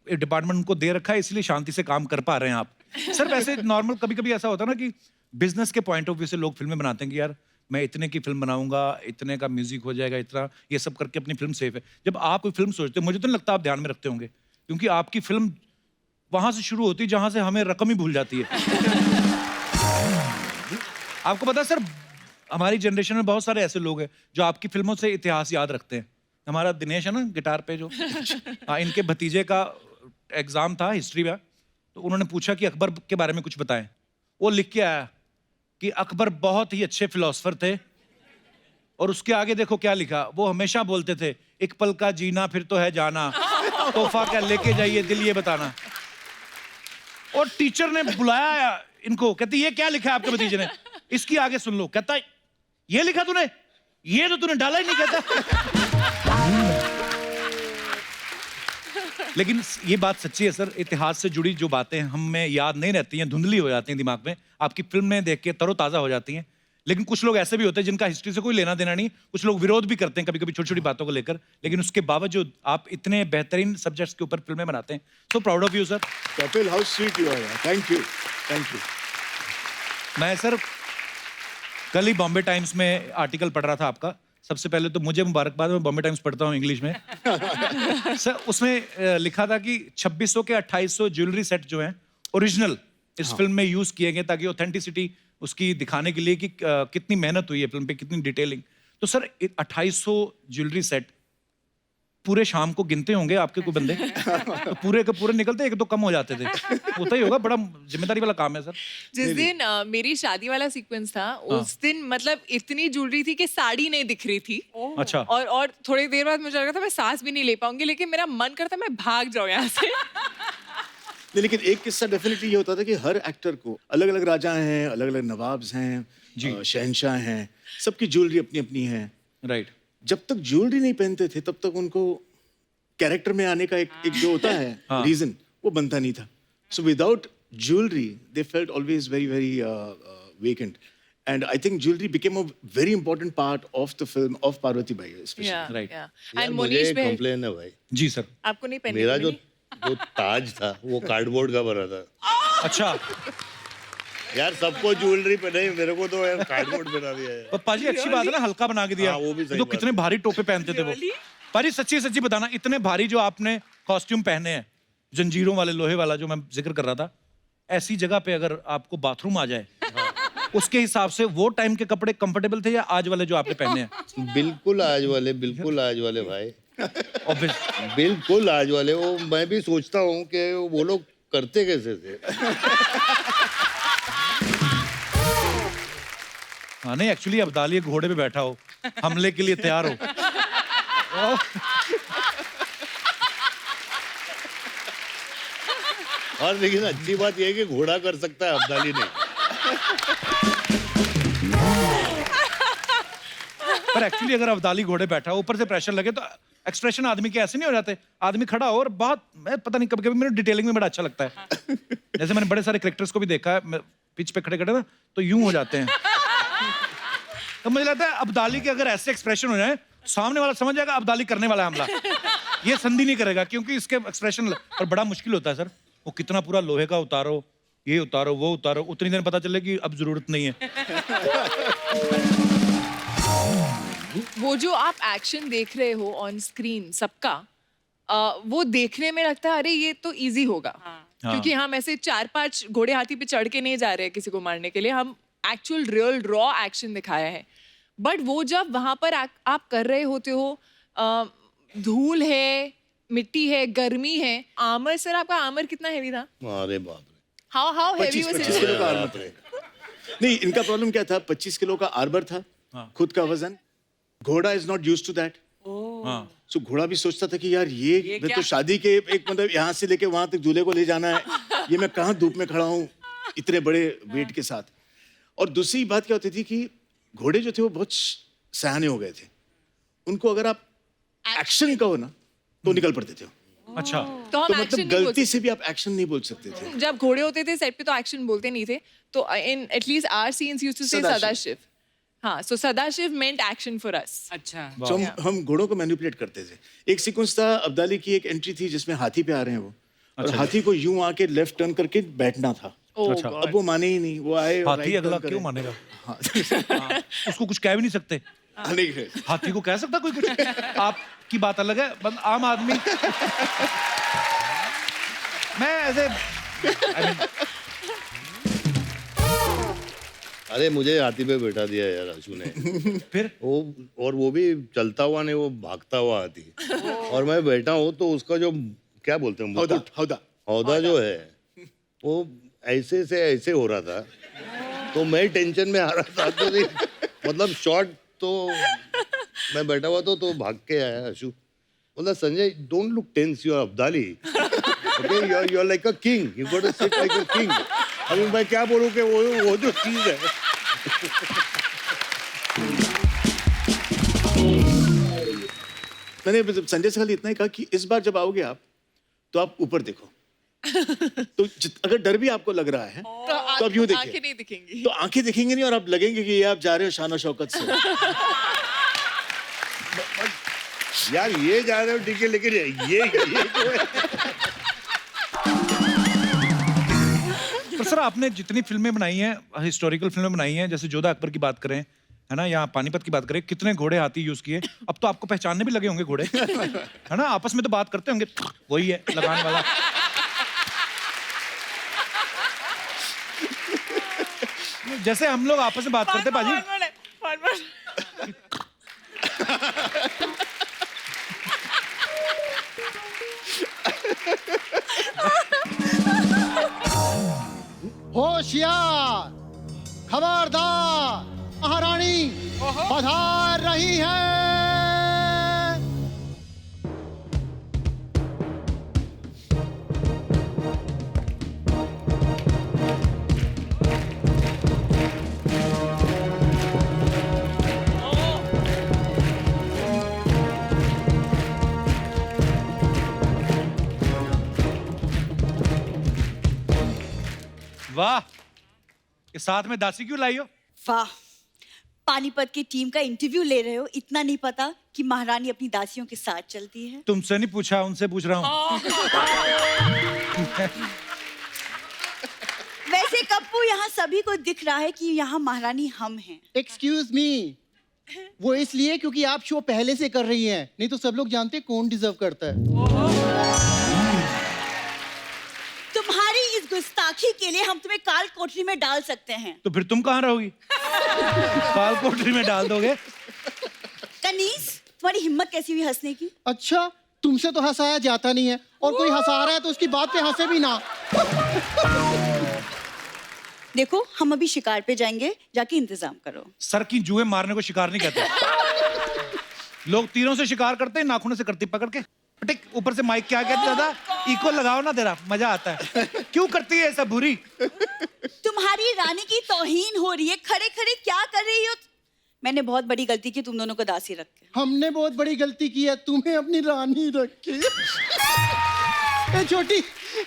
डिपार्टमेंट उनको दे रखा है, इसलिए शांति से काम कर पा रहे हैं आप। सर वैसे नॉर्मल कभी कभी ऐसा होता है ना कि बिजनेस के पॉइंट ऑफ व्यू से लोग फिल्में बनाते हैं कि यार मैं इतने की फिल्म बनाऊंगा, इतने का म्यूजिक हो जाएगा, इतना ये सब करके अपनी फिल्म सेफ है। जब आप कोई फिल्म सोचते हो, मुझे तो नहीं लगता आप ध्यान में रखते होंगे, क्योंकि आपकी फिल्म वहां से शुरू होती है जहां से हमें रकम ही भूल जाती है। आपको पता है सर, हमारी जनरेशन में बहुत सारे ऐसे लोग हैं जो आपकी फिल्मों से इतिहास याद रखते हैं। हमारा दिनेश है ना गिटार पे जो, हाँ, इनके भतीजे का एग्जाम था हिस्ट्री का, तो उन्होंने पूछा कि अकबर के बारे में कुछ बताएं। वो लिख के आया कि अकबर बहुत ही अच्छे फिलोसफर थे, और उसके आगे देखो क्या लिखा, वो हमेशा बोलते थे एक पल का जीना फिर तो है जाना, तोहफा क्या लेके जाइए दिल ये बताना। और टीचर ने बुलाया इनको, कहती ये क्या लिखा है आपके भतीजे ने, इसकी आगे सुन लो। कहता ये लिखा तूने, ये तो तूने डाला ही नहीं। कहता लेकिन ये बात सच्ची है सर, इतिहास से जुड़ी जो बातें हमें याद नहीं रहती हैं, धुंधली हो जाती हैं दिमाग में, आपकी फिल्में देख के तरोताजा हो जाती हैं। लेकिन कुछ लोग ऐसे भी होते हैं जिनका हिस्ट्री से कोई लेना देना नहीं, कुछ लोग विरोध भी करते हैं कभी कभी छोटी छोटी बातों को लेकर, लेकिन उसके बावजूद आप इतने बेहतरीन सब्जेक्ट्स के ऊपर फिल्में बनाते हैं। So proud of you sir. Kapil, how sweet you are. Thank you, thank you. मैं सर कल ही बॉम्बे टाइम्स में आर्टिकल पढ़ रहा था आपका। सबसे पहले तो मुझे मुबारकबाद, मैं बॉम्बे टाइम्स पढ़ता हूँ इंग्लिश में। सर उसमें लिखा था कि 2600 के 2800 ज्वेलरी सेट जो हैं ओरिजिनल इस फिल्म में यूज किए गए, ताकि ऑथेंटिसिटी उसकी दिखाने के लिए कि कितनी मेहनत हुई है फिल्म पे, कितनी डिटेलिंग। तो सर 2800 ज्वेलरी सेट पूरे शाम को गिनते होंगे आपके कोई बंदे? तो पूरे के पूरे निकलते, एक दो कम हो जाते थे। होता ही होगा, बड़ा जिम्मेदारी वाला काम है सर। जिस दिन मेरी शादी वाला सीक्वेंस था, उस दिन मतलब इतनी ज्वेलरी थी कि साड़ी नहीं दिख रही थी। अच्छा। और थोड़ी देर बाद मुझे लगा था मैं सांस भी नहीं ले पाऊंगी, लेकिन मेरा मन करता मैं भाग जाऊं यहाँ से। नहीं, लेकिन एक किस्सा डेफिनेटली ये होता था कि हर एक्टर को अलग अलग राजा हैं, अलग अलग नवाब्स हैं, शहनशाह हैं, सबकी ज्वेलरी अपनी अपनी है। राइट। जब तक ज्वेलरी नहीं पहनते थे तब तक उनको कैरेक्टर में आने का एक जो होता है रीजन, वो बनता नहीं था। So without jewellery they felt always very very vacant, and I think jewellery became a very important part of the film of Parvati by specially. Right. And मुझे मोनीश भाई, कंप्लेन है भाई, जी सर। आपको नहीं पहनी? मेरा जो ताज था वो कार्डबोर्ड का बना था। अच्छा यार सबको ज्वेलरी पहने, मेरे को तो यार कार्डबोर्ड बना दिया है। पाजी अच्छी बात है ना, हल्का बना के दिया। हाँ, वो भी सही तो बात कितने भारी टोपे पहनते थे वो। पाजी सच्ची सच्ची बताना, इतने भारी जो आपने कॉस्ट्यूम पहने हैं, जंजीरों वाले, लोहे वाला जो मैं जिक्र कर रहा था, ऐसी जगह पे अगर आपको बाथरूम आ जाए, उसके हिसाब से वो टाइम के कपड़े कंफर्टेबल थे या आज वाले जो आपने पहने हैं? बिल्कुल आज वाले, बिल्कुल आज वाले भाई, Obvious- बिल्कुल आज वाले। वो मैं भी सोचता हूँ कि वो लोग करते कैसे थे। हाँ नहीं, एक्चुअली अब्दाली घोड़े पे बैठा हो, हमले के लिए तैयार हो। और लेकिन अच्छी बात यह है कि घोड़ा कर सकता है, अब्दाली नहीं। पर एक्चुअली अगर अब्दाली घोड़े बैठा हो, ऊपर से प्रेशर लगे, तो एक्सप्रेशन आदमी के ऐसे नहीं हो जाते। आदमी खड़ा हो और बहुत, मैं पता नहीं, कभी कभी मेरे डिटेलिंग में बड़ा अच्छा लगता है। जैसे मैंने बड़े सारे क्रिकेटर्स को भी देखा है, पिच पे खड़े खड़े ना, तो यूं हो जाते हैं। तो मुझे लगता है अब्दाली के अगर ऐसे एक्सप्रेशन हो जाए, सामने वाला समझ जाएगा अब्दाली करने वाला है हमला। ये संधि नहीं करेगा, क्योंकि इसके एक्सप्रेशन और बड़ा मुश्किल होता है सर। वो कितना पूरा लोहे का उतारो, ये उतारो, वो उतारो, उतनी देर पता चले कि अब जरूरत नहीं है। वो जो आप एक्शन देख रहे हो ऑन स्क्रीन सबका, वो देखने में लगता है अरे ये तो इजी होगा, क्योंकि हम ऐसे 4-5 घोड़े हाथी पे चढ़ के नहीं जा रहे हैं किसी को मारने के लिए, हम एक्चुअल रियल रॉ एक्शन दिखाया है। बट वो जब वहां पर आप कर रहे होते हो, धूल है, मिट्टी है, गर्मी है, आर्मर, सर आपका आर्मर कितना हैवी था? अरे बाप रे, हाउ हैवी 25 किलो का आर्मर था। नहीं, इनका प्रॉब्लम क्या था, 25 किलो का आर्मर था, खुद का वजन। घोड़ा is not used to that. So घोड़ा भी सोचता था कि यार ये मैं तो शादी के एक मतलब यहाँ से लेके वहां तक दूल्हे को ले जाना है, ये मैं कहाँ धूप में खड़ा हूँ इतने बड़े वेट के साथ। और दूसरी बात क्या होती थी कि घोड़े जो थे वो बहुत सयाने हो गए थे, उनको अगर आप एक्शन कहो ना तो निकल पड़ते थे। अच्छा। तो हम तो एक्शन मतलब नहीं बोल गलती से भी आप एक्शन नहीं बोल सकते थे। सकते। जब घोड़े होते थे सेट पे तो एक्शन बोलते नहीं थे, तो in at least our scenes used to say Sadashiv. Sadashiv. हाँ, so Sadashiv meant action for us. अच्छा। तो हम घोड़ों को मैनिपुलेट करते थे। एक सीक्वेंस था, अब्दाली की एक एंट्री थी जिसमें हाथी पे आ रहे हैं वो, और हाथी को यूं आके लेफ्ट टर्न करके बैठना था। अच्छा। अब वो माने ही नहीं, वो आए और हाथी right अगला turn क्यों करे। मानेगा? हाँ। उसको कुछ कह भी नहीं सकते। नहीं, हाथी को कह सकता कोई कुछ? आपकी बात अलग है, आम आदमी। मैं ऐसे अरे मुझे हाथी पे बैठा दिया यार आशु ने। फिर वो, और वो भी चलता हुआ नहीं, वो भागता हुआ हाथी। और मैं बैठा हूँ तो उसका जो क्या बोलते हैं हौदा, मुकुट, हौदा। हौदा जो है वो ऐसे से ऐसे हो रहा था, तो मैं टेंशन में आ रहा था। तो मतलब शॉट तो मैं बैठा हुआ तो भाग के आया आशु। बोला Sanjay don't look tense, you are Abdali, okay, you are like a king, you got to sit like a king. अभी मैं क्या बोलूं कि वो जो चीज है। मैंने संजय से खाली इतना ही कहा कि इस बार जब आओगे आप तो आप ऊपर देखो। तो अगर डर भी आपको लग रहा है तो आप यूं आंखें देखिए, नहीं दिखेंगी। तो आंखें दिखेंगी नहीं और आप लगेंगे कि ये आप जा रहे हो शान और शौकत से। यार ये जा रहे हो ठीक है, लेकिन ये जो है। पर सर आपने जितनी फिल्में बनाई हैं, हिस्टोरिकल फिल्में बनाई हैं, जैसे जोधा अकबर की बात करें, है ना, या पानीपत की बात करें, कितने घोड़े हाथी यूज किए। अब तो आपको पहचानने भी लगे होंगे घोड़े, है ना, आपस में तो बात करते होंगे, वही है लगान वाला। जैसे हम लोग आपस में बात करते बाजी। होशियार, खबरदार, महारानी पधार रही है। वाह, ये साथ में दासी क्यों लाई हो? वाह, पानीपत की टीम का इंटरव्यू ले रहे हो, इतना नहीं पता कि महारानी अपनी दासियों के साथ चलती है। तुमसे नहीं पूछा, उनसे पूछ रहा हूँ। वैसे कप्पू, यहाँ सभी को दिख रहा है कि यहाँ महारानी हम हैं। एक्सक्यूज मी, वो इसलिए क्योंकि आप शो पहले से कर रही हैं, नहीं तो सब लोग जानते हैं कौन डिजर्व करता है। तुम्हारी इस गुस्ताखी के लिए हम तुम्हें काल कोठरी में डाल सकते हैं। तो फिर तुम कहाँ रहोगी? काल कोठरी में डाल दोगे? कनीस, तुम्हारी हिम्मत कैसी हुई हंसने की? अच्छा, तुमसे तो हंसाया जाता नहीं है, और कोई हंसा रहा है तो उसकी बात पे हंसे भी ना। देखो, हम अभी शिकार पे जाएंगे, जाके इंतजाम करो। सर की जुए मारने को शिकार नहीं कहते। लोग तीरों से शिकार करते हैं, नाखूनों से करती पकड़ के। टिक, ऊपर से माइक के आगे दादा इको लगाओ ना, तेरा मजा आता है। क्यों करती है ऐसा बुरी? तुम्हारी रानी की तौहीन हो रही है, खड़े खड़े क्या कर रही हो? मैंने बहुत बड़ी गलती की तुम दोनों को दासी रख के। हमने बहुत बड़ी गलती की है, तुम्हें अपनी रानी रख के। ए छोटी,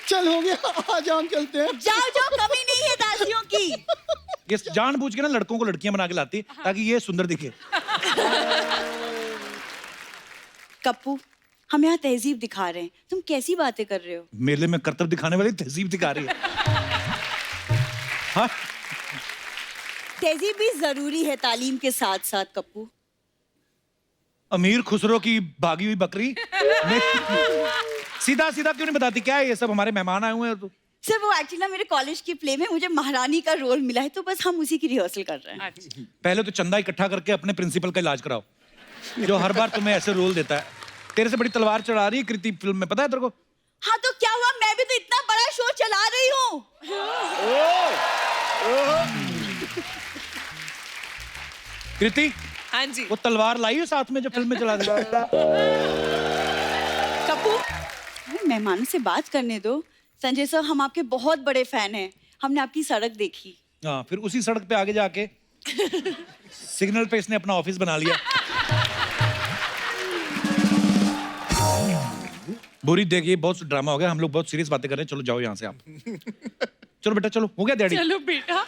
चल हो गया, आज हम चलते हैं। जाओ जाओ, कमी नहीं है दासियों की। ये जानबूझ के ना लड़कों को लड़कियां बना के लाती है ताकि ये सुंदर दिखे। कप्पू, हम यहाँ तहजीब दिखा रहे हैं, तुम कैसी बातें कर रहे हो? मेले में करतब दिखाने वाली तहजीब दिखा रही है। हाँ? तहजीब भी जरूरी है तालीम के साथ साथ कप्पू। अमीर खुसरो की भागी हुई बकरी सीधा सीधा क्यों नहीं बताती? क्या है ये सब? हमारे मेहमान आए हुए हैं। तो सर, वो एक्चुअली ना मेरे कॉलेज की प्ले में मुझे महारानी का रोल मिला है, तो बस हम उसी की रिहर्सल कर रहे हैं। पहले तो चंदा इकट्ठा करके अपने प्रिंसिपल का इलाज कराओ, जो हर बार तुम्हें ऐसे रोल देता है। तेरे से बड़ी तलवार चढ़ा रही है कृति फिल्म में, पता है तेरे को? हाँ तो क्या हुआ, मैं भी तो इतना बड़ा शो चला रही हूँ। कृति, हाँ जी, वो तलवार लाई हो साथ में जो फिल्म में चला दिया? कप्पू, मेहमानों से बात करने दो। संजय सर, हम आपके बहुत बड़े फैन हैं, हमने आपकी सड़क देखी। हाँ, फिर उसी सड़क पे आगे जाके सिग्नल पे इसने अपना ऑफिस बना लिया। बुरी देखिए, बहुत ड्रामा हो गया, हम लोग बहुत सीरियस बातें कर रहे हैं, चलो जाओ यहाँ से आप। चलो बेटा चलो, हो गया डैडी? चलो बेटा।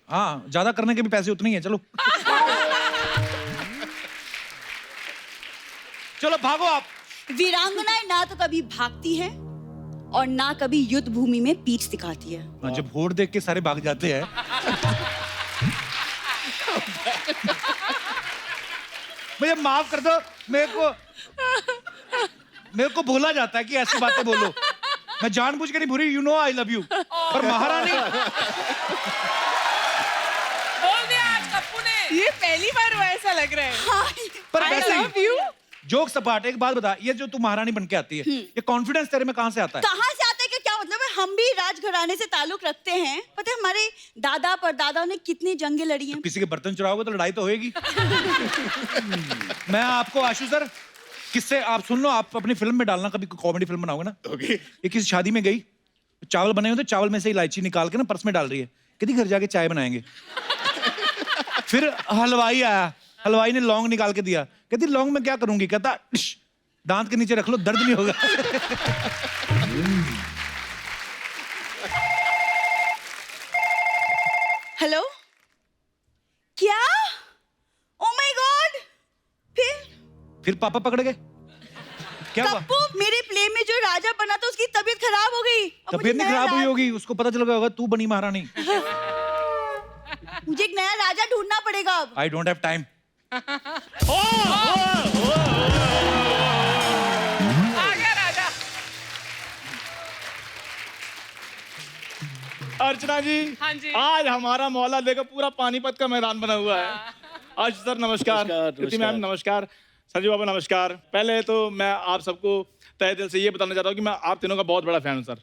हाँ, ज्यादा करने के भी पैसे उतने ही है, चलो। चलो भागो आप। वीरांगनाएं ना तो कभी भागती है और ना कभी युद्ध भूमि में पीठ दिखाती है। जब वोट देख के सारे भाग जाते हैं। मुझे माफ कर दो, मेरे को बोला जाता है कि ऐसी बातें बोलो। मैं जानबूझ के नहीं भूरी, you know I love you. पर महारानी बोल दिया आज कप्पू ने। ये पहली बार हुआ ऐसा लग रहा है। पर I वैसे love you। जोक सपाट, एक बात बता, ये जो तू महारानी बन के आती है, ये कॉन्फिडेंस तेरे में कहाँ से आता है? कहाँ से आता है कि क्या मतलब है? हम भी राजघराने से ताल्लुक रखते हैं। पता है हमारे दादा परदादाओं ने कितनी जंगें लड़ी हैं। किसी के बर्तन चुराओगे तो लड़ाई तो होएगी। मैं आपको आशु सर किससे आप सुन लो, आप अपनी फिल्म में डालना, कभी कॉमेडी फिल्म बनाओगे ना। ओके। ये किसी शादी में गई, चावल बने हुए थे, चावल में से इलायची निकाल के ना पर्स में डाल रही है, कहती घर जाके चाय बनाएंगे। फिर हलवाई आया, हलवाई ने लौंग निकाल के दिया, कहती लौंग में क्या करूंगी, कहता दांत के नीचे रख लो, दर्द नहीं होगा। हेलो, क्या? Oh my God! फिर पापा पकड़ गए, क्या हुआ? कप्पू, मेरे प्ले में जो राजा बना था उसकी तबीयत खराब हो गई। अब तबीयत नहीं मुझे खराब नया हुई होगी, उसको पता चल गया होगा तू बनी महारानी। मुझे एक नया राजा ढूंढना पड़ेगा अब। I don't have time. Archana ji, हाँ जी। आज हमारा मोहल्ला देखो पूरा पानीपत का मैदान बना हुआ है। आज सर नमस्कार, कृति मैम नमस्कार, संजू बाबू नमस्कार। पहले तो मैं आप सबको तहे दिल से ये बताना चाहता हूँ कि मैं आप तीनों का बहुत बड़ा फैन हूँ सर।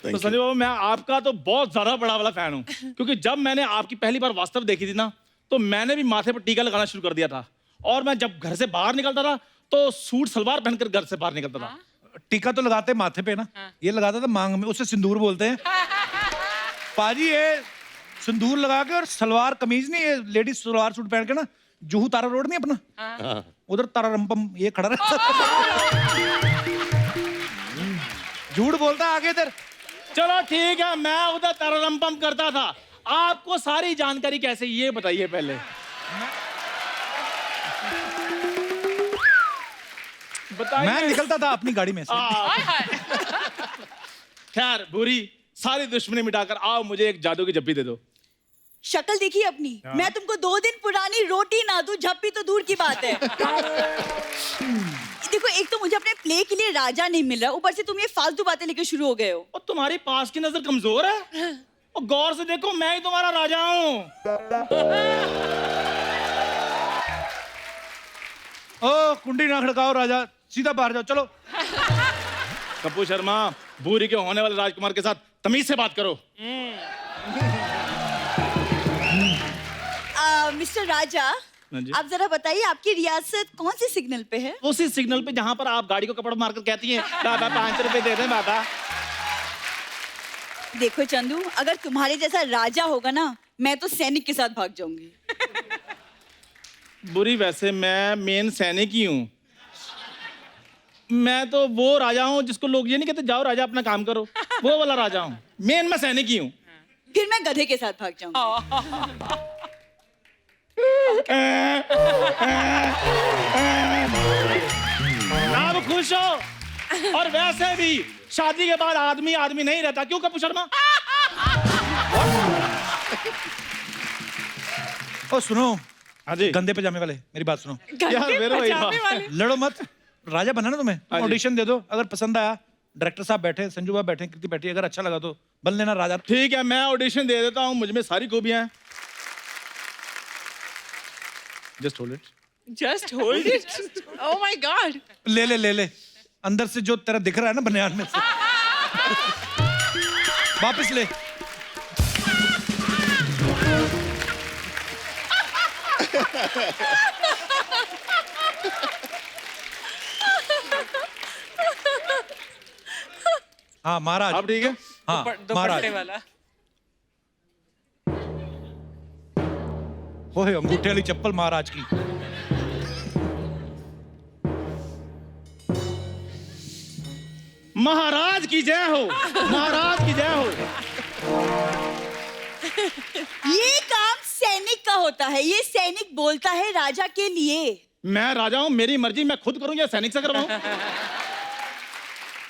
तो संजू बाबू, मैं आपका तो बहुत ज्यादा बड़ा वाला फैन हूँ, क्योंकि जब मैंने आपकी पहली बार वास्तव देखी थी ना, तो मैंने भी माथे पर टीका लगाना शुरू कर दिया था। और मैं जब घर से बाहर निकलता था तो सूट सलवार पहनकर घर से बाहर निकलता था। टीका तो लगाते माथे पे ना, ये लगाता था मांग में, उसे सिंदूर बोलते हैं। पाजी ये सिंदूर लगा के और सलवार कमीज नहीं, ये लेडीज सलवार सूट पहन के ना, जुहू तारा रोड नहीं अपना, उधर तारा रंपम ये खड़ा रहता। झूठ बोलता आगे इधर। चलो ठीक है, मैं उधर तररम करता था। आपको सारी जानकारी कैसे, ये बताइए पहले। बताइए। मैं निकलता था अपनी गाड़ी में से। खैर बुरी सारी दुश्मनी मिटाकर आओ, मुझे एक जादू की जप्पी दे दो। शक्ल देखी अपनी? मैं तुमको 2 दिन पुरानी रोटी ना दूं, झप्पी तो दूर की बात है। देखो, एक तो मुझे अपने प्ले के लिए राजा नहीं मिल रहा, ऊपर से तुम ये फालतू बातें लेके शुरू हो गए हो। और तुम्हारी पास की नजर कमजोर है, और गौर से देखो, मैं ही तुम्हारा राजा हूँ। ओ कुंडी ना खड़काओ राजा, सीधा बाहर जाओ, चलो। कप्पू शर्मा, भूरी के होने वाले राजकुमार के साथ तमीज से बात करो। मिस्टर राजा, आप जरा बताइए आपकी रियासत कौन सी सिग्नल पे है? उसी सिग्नल पे जहां पर आप गाड़ी को कपड़ा मारकर कहती हैं, बाबा 5 रुपए दे दें बाबा। देखो चंदू, अगर तुम्हारे जैसा राजा होगा ना, मैं तो सैनिक के साथ भाग जाऊंगी। बुरी, वैसे मैं मेन सैनिक ही हूँ। मैं तो वो राजा हूँ जिसको लोग ये नहीं कहते जाओ राजा अपना काम करो, वो वाला राजा हूँ। मेन मैं सैनिक ही हूँ। फिर मैं गधे के साथ भाग जाऊंगी। आप खुश हो? और वैसे भी शादी के बाद आदमी आदमी नहीं रहता, क्यों कप्पू शर्मा? ओ सुनो, हाँ जी, गंदे पजामे वाले, मेरी बात सुनो। यार मेरे भाई, लड़ो मत, राजा बनना ना तुम्हें, हाँ जी। ऑडिशन दे दो, अगर पसंद आया, डायरेक्टर साहब बैठे, संजू बाबा बैठे, कृति बैठी, अगर अच्छा लगा तो बन लेना राजा। ठीक है, मैं ऑडिशन दे देता हूँ, मुझ में सारी खूबियां हैं। Just hold it, just hold it. Oh my God, ले ले ले ले, अंदर से जो तेरा दिख रहा है ना बनियान में से, वापस ले। हाँ महाराज, अब ठीक है। हाँ महाराज, वाला। ओए अंगूठे वाली चप्पल महाराज की। महाराज की जय हो, महाराज की जय हो। ये काम सैनिक का होता है, ये सैनिक बोलता है राजा के लिए। मैं राजा हूँ, मेरी मर्जी, मैं खुद करूँ या सैनिक से करवाऊँ?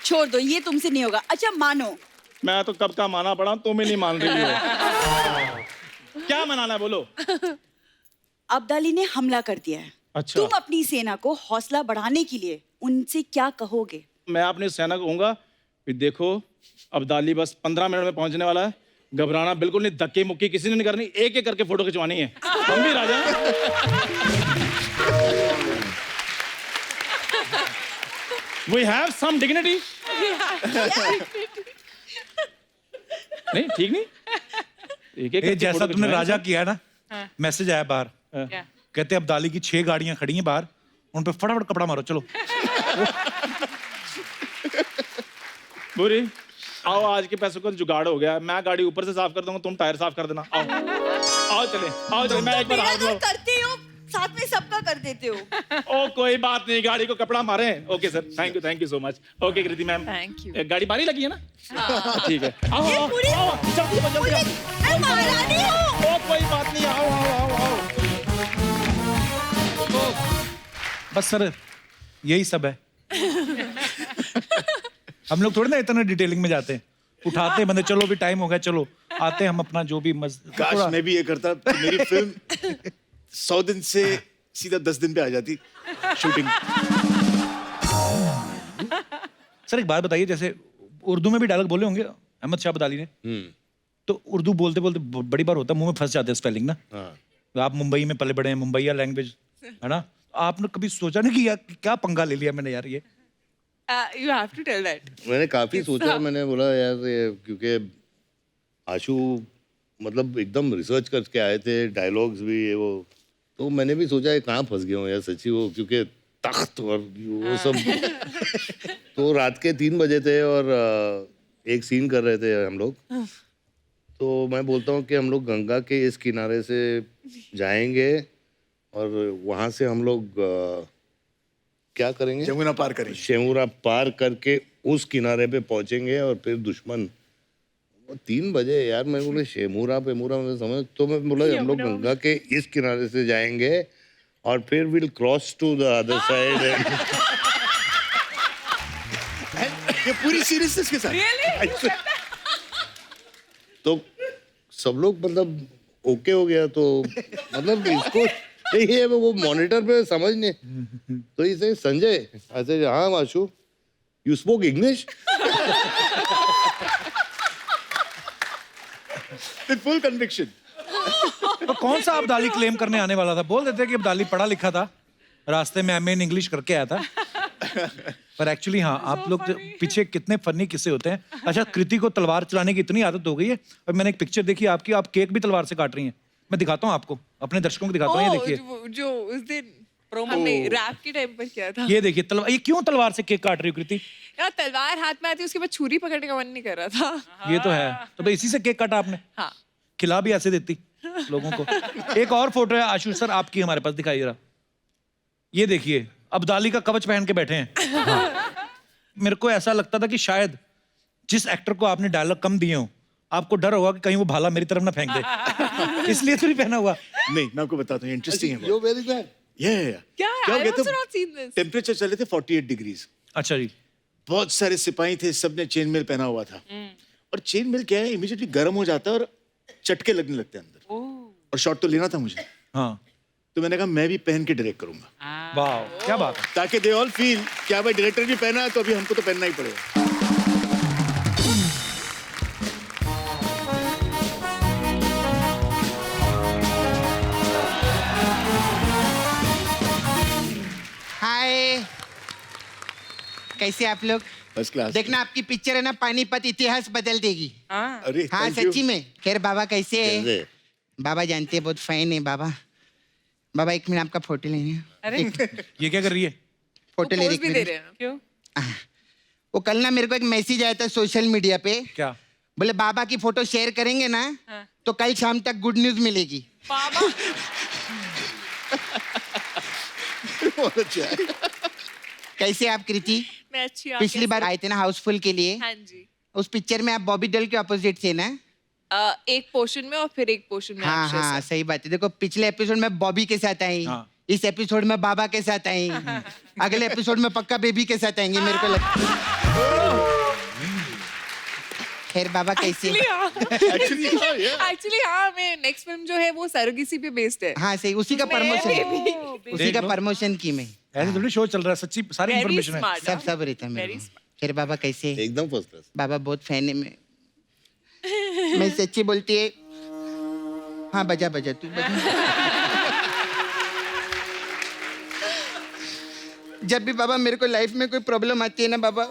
छोड़ दो, ये तुमसे नहीं होगा। अच्छा मानो। मैं तो कब का माना पड़ा, तुम ही नहीं मान रही हो। क्या मनाना है बोलो। अब्दाली ने हमला कर दिया है। अच्छा। तुम अपनी सेना को हौसला बढ़ाने के लिए उनसे क्या कहोगे? मैं अपनी सेना को कहूंगा कि देखो अब्दाली बस 15 मिनट में पहुंचने वाला है, घबराना बिल्कुल नहीं, धक्के मुक्की किसी ने नहीं करनी, एक एक करके फोटो खिंचवानी है। हम भी राजा हैं। We have some dignity. नहीं ठीक नहीं, एक एक जैसा तुमने राजा किया ना, मैसेज आया बाहर, कहते अब्दाली की 6 गाड़ियां खड़ी हैं बाहर, उन पे फटाफट कपड़ा मारो, चलो। बुरी आओ, आज के पैसों का जुगाड़ हो गया, मैं गाड़ी ऊपर से साफ कर दूंगा, तुम टायर साफ कर देना। आओ आओ चले, मैं एक बार हाथ धो। करते हो साथ में सबका कर देते हो। ओ कोई बात नहीं, गाड़ी को कपड़ा मारे। Okay sir, thank you so much. Okay Kriti ma'am, thank you. गाड़ी बारी लगी है ना? ठीक है, आओ ये आओ पूरी- आओ, जल्दी जल्दी आओ। मैं महारानी हूँ। ओ कोई बात नहीं, आओ आओ आओ आओ। बस सर यही सब है। हम लोग थोड़ी ना इतना डिटेलिंग में जाते हैं, उठाते हैं बंदे, चलो भी टाइम हो गया, चलो आते हैं हम अपना जो भी काश मैं भी ये करता, मेरी फिल्म 100 दिन से सीधा 10 दिन पे आ जाती शूटिंग। सर एक बात बताइए, जैसे उर्दू में भी डायलॉग बोले होंगे अहमद शाह अब्दाली ने, तो उर्दू बोलते बोलते बड़ी बार होता है मुंह में फंस जाते हैं स्पेलिंग ना। आप मुंबई में पले बड़े हैं, मुंबईया लैंग्वेज है ना, आपने कभी सोचा नहीं कि यार क्या पंगा ले लिया मैंने यार ये? You have to tell that. मैंने काफी सोचा, मैंने बोला यार ये, क्योंकि आशु मतलब एकदम रिसर्च करके आए थे, डायलॉग्स भी ये वो, तो मैंने भी सोचा ये कहाँ फंस गया हूँ यार सच्ची, वो क्योंकि तख्त और वो सब। तो रात के 3 बजे थे और एक सीन कर रहे थे हम लोग, तो मैं बोलता हूँ कि हम लोग गंगा के इस किनारे से जाएंगे और वहाँ से हम लोग क्या करेंगे, जमुना पार करेंगे, शेमुरा पार करके उस किनारे पे पहुंचेंगे और फिर दुश्मन 3 बजे यार, मैं बोले शेमुरा पेमुरा मैं समझ, तो मैं बोला हम लोग गंगा के इस किनारे से जाएंगे और फिर will cross to the other side. ये पूरी सीरियसनेस के साथ तो सब लोग मतलब ओके हो गया, तो मतलब इसको ये वो मॉनिटर पे समझ नहीं, तो इसे संजय ऐसे, हाँ Ashu you spoke English with full conviction. तो कौन सा अब्दाली क्लेम करने आने वाला था? बोल देते कि अब्दाली पढ़ा लिखा था, रास्ते में एमए इन इंग्लिश करके आया था। पर एक्चुअली हाँ, आप लोग पीछे कितने फनी किस्से होते हैं। अच्छा, कृति को तलवार चलाने की इतनी आदत हो गई है, और मैंने एक पिक्चर देखी आपकी, आप केक भी तलवार से काट रही हैं। मैं दिखाता हूँ आपको, अपने दर्शकों को दिखाता हूँ, ये देखिए। जो उस दिन हमने रैप के टाइम पर किया था। ये देखिए तलवार, ये क्यों तलवार से केक काट रही हो कृति? यार तलवार हाथ में आती, उसके बाद छुरी पकड़ने का मन नहीं कर रहा था। ये तो है, तो इसी से केक काटा आपने? हाँ। खिला भी ऐसे देती लोगों को। एक और फोटो है आशु सर आपकी हमारे पास, दिखाइए जरा। ये देखिए अब्दाली का कवच पहन के बैठे हैं। हाँ। मेरे को ऐसा लगता था कि शायद जिस एक्टर को आपने डायलॉग कम दिए हो, आपको डर होगा कि कहीं वो भाला मेरी तरफ ना फेंक दे, इसलिए तो नहीं पहना हुआ। नहीं, मैं आपको बताता हूँ, इंटरेस्टिंग है। You very bad. क्या टेम्परेचर चले थे 48 डिग्रीज। अच्छा जी। बहुत सारे सिपाही थे, सबने चेन मेल पहना हुआ था, और चेन मेल क्या है, इमीडिएटली गर्म हो जाता है और चटके लगने लगते हैं अंदर, और शॉट तो लेना था मुझे। हाँ, तो मैंने कहा मैं भी पहन के डायरेक्ट करूंगा। वाह क्या बात है। ताकि दे ऑल फील क्या भाई डायरेक्टर भी पहना है, तो अभी हमको तो पहनना ही पड़ेगा। हाय, कैसे आप लोग? First class. देखना आपकी पिक्चर है ना, पानीपत इतिहास बदल देगी। अरे हाँ thank you। सच्ची में। खैर बाबा कैसे है? बाबा जानते हैं बहुत फाइन है बाबा। बाबा 1 मिनट आपका फोटो लेने हैं। अरे ये क्या कर रही है? फोटो ले रही है। क्यों? वो कल ना मेरे को एक मैसेज आया था सोशल मीडिया पे। क्या? बोले बाबा की फोटो शेयर करेंगे ना, तो कल शाम तक गुड न्यूज मिलेगी। बाबा बहुत अच्छा है। कैसे आप कृति? में अच्छी हूँ। पिछली बार आए थे ना हाउसफुल के लिए, हाँ जी। उस पिक्चर में आप बॉबी देओल के ऑपोजिट थे ना? एक पोर्शन में और फिर एक पोर्शन में हाँ अक्षय हाँ सर। सही बात है। देखो पिछले एपिसोड में बॉबी के साथ आई, इस एपिसोड में बाबा के साथ आई, अगले एपिसोड में पक्का बेबी के साथ आएंगे मेरे को लगता। खैर बाबा कैसे? एक्चुअली हाँ, मैं नेक्स्ट फिल्म जो है वो सरगेसी पे बेस्ड है। हाँ सही, उसी का प्रमोशन, उसी का प्रमोशन की मैं। ऐसे थोड़ी शो चल रहा है, सच्ची सारी Very इंफॉर्मेशन है। smart, सब सब रहता है मेरे को। खैर बाबा कैसे? एकदम फर्स्ट क्लास। बाबा बहुत फैन है मैं सच्ची बोलती है। हाँ बजा बजा तू बजा। जब भी बाबा मेरे को लाइफ में कोई प्रॉब्लम आती है ना बाबा,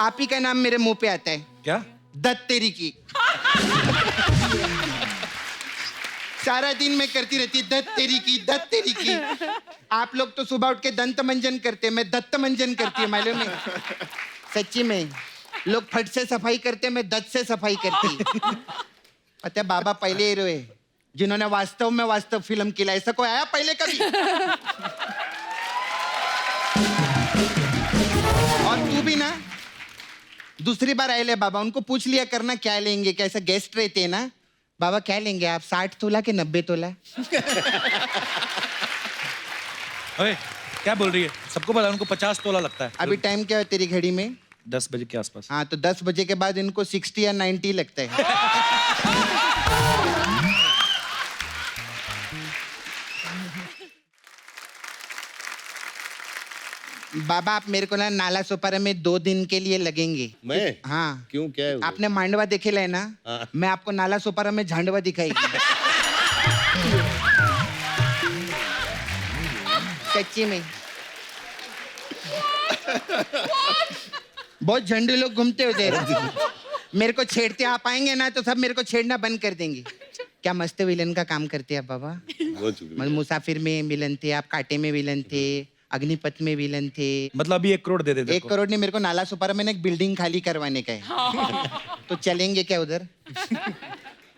आप ही का नाम मेरे मुंह पे आता है। क्या? दत्त तेरी की। सारा दिन मैं करती रहती दत्त तेरी की, दत्त तेरी की। आप लोग तो सुबह उठ के दंत मंजन करते, मैं दत्त मंजन करती हूँ, मालूम है? सच्ची में लोग फट से सफाई करते, मैं दत्त से सफाई करती। पता है बाबा पहले हीरो है जिन्होंने वास्तव में वास्तव फिल्म की। ऐसा कोई आया पहले कभी? और तू भी ना दूसरी बार आए ले बाबा, उनको पूछ लिया करना क्या लेंगे, कैसा गेस्ट रहते हैं ना बाबा, क्या लेंगे आप, 60 तोला के 90 तोला? अरे क्या बोल रही है? सबको पता है उनको 50 तोला लगता है। अभी टाइम क्या है तेरी घड़ी में? 10 बजे के आसपास। हाँ तो 10 बजे के बाद इनको 60 या 90 लगता है। बाबा आप मेरे को ना नाला सोपारा में 2 दिन के लिए लगेंगे। मैं? हाँ। क्यों, क्या है वो? आपने मांडवा देखे है ना? हाँ। मैं आपको नाला सोपारा में झांडवा दिखाएगी। सच्ची में बहुत झंडे लोग घूमते होते मेरे को छेड़ते, आप आएंगे ना तो सब मेरे को छेड़ना बंद कर देंगे। क्या मस्त विलन का काम करते हैं आप बाबा। मतलब मुसाफिर में विलन थे आप, कांटे में विलन थे, अग्निपथ में विलन थे। मतलब अभी 1 करोड़ दे देते। 1 करोड़ नहीं, मेरे को नाला सुपारा में ना एक बिल्डिंग खाली करवाने का है। तो चलेंगे क्या उधर?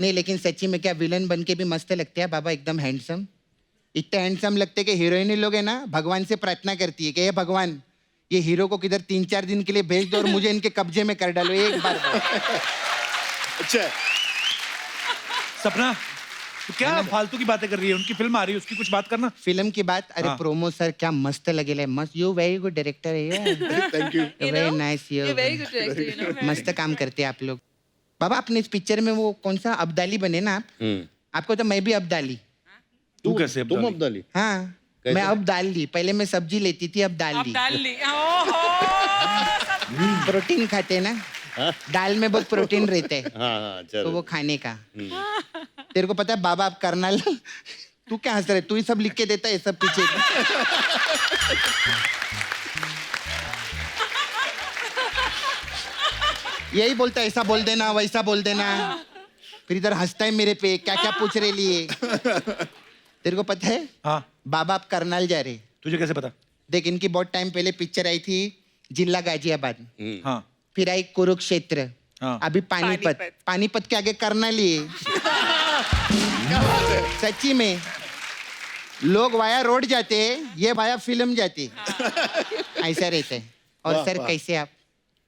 नहीं लेकिन सच्ची में क्या विलन बन के भी मस्त लगते हैं बाबा, एकदम हैंडसम। इतने हैंडसम लगते कि हीरोइन लोग है ना भगवान से प्रार्थना करती है कि हे भगवान ये हीरो को किधर 3-4 दिन के लिए भेज दो और मुझे इनके कब्जे में कर डालो एक बार। अच्छा सपना तो क्या फालतू की बातें कर रही है? उनकी फिल्म आ रही है, उसकी कुछ बात करना। फिल्म की बात? अरे हाँ। प्रोमो सर क्या मस्त लगेला, मस्त। यू वेरी गुड डायरेक्टर है। Thank you. Very nice. You very good director, you know. मस्त काम करते हैं आप लोग। बाबा अपने इस पिक्चर में वो कौन सा अब्दाली बने ना आप? आपको तो मैं भी अब्दाली। तू कैसे? तुम अब्दाली? हाँ मैं अब दाल ली, पहले मैं सब्जी लेती थी, अब दाल ली। डाल ली। प्रोटीन खाते हैं ना, दाल में बहुत प्रोटीन रहता है। हाँ चलो। तो वो खाने का। तेरे को पता है बाबा आप करनाल, तू क्या हंस रहे? तू ही सब लिख के देता है सब पीछे। यही बोलता है ऐसा बोल देना वैसा बोल देना, फिर इधर हंसता है मेरे पे, क्या क्या पूछ रहे लिए। तेरे को पता है? हाँ। बाबा आप करनाल जा रहे। तुझे कैसे पता? देख इनकी बहुत टाइम पहले पिक्चर आई थी जिला गाजियाबाद, हाँ। फिर आई कुरुक्षेत्र, हाँ। अभी पानीपत। पानीपत के आगे करनाल ही है। सच्ची में लोग वाया रोड जाते हैं, ये वाया फिल्म जाती है। ऐसा रहता है। और वाह, सर वाह। कैसे आप?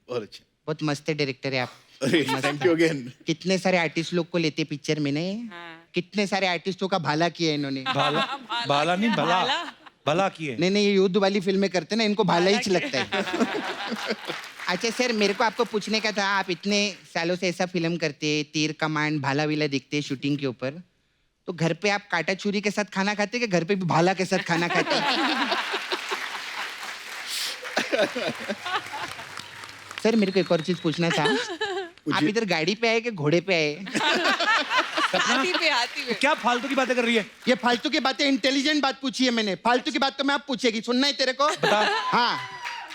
बहुत अच्छा। बहुत मस्त डायरेक्टर है आप। अरे थैंक यू अगेन। कितने सारे आर्टिस्ट लोग को लेते पिक्चर में नहीं? कितने सारे आर्टिस्टों का भाला किया इन्होंने। भाला नहीं, भला भला किए। नहीं नहीं ये युद्ध वाली फिल्में करते ना, इनको भाला ही लगता है। अच्छा सर मेरे को आपको पूछने का था, आप इतने सालों से ऐसा फिल्म करते, तीर कमान भाला विला दिखते शूटिंग के ऊपर, तो घर पे आप काटा छुरी के साथ खाना खाते कि घर पे भी भाला के साथ खाना खाते? सर मेरे को एक और चीज पूछना था, आप इधर गाड़ी पे आए कि घोड़े पे आए? हाथी पे। क्या फालतू की बातें कर रही है? ये फालतू की बातें, इंटेलिजेंट बात पूछी है मैंने। फालतू की बात तो मैं आप पूछेगी, सुनना है तेरे को? बता। हाँ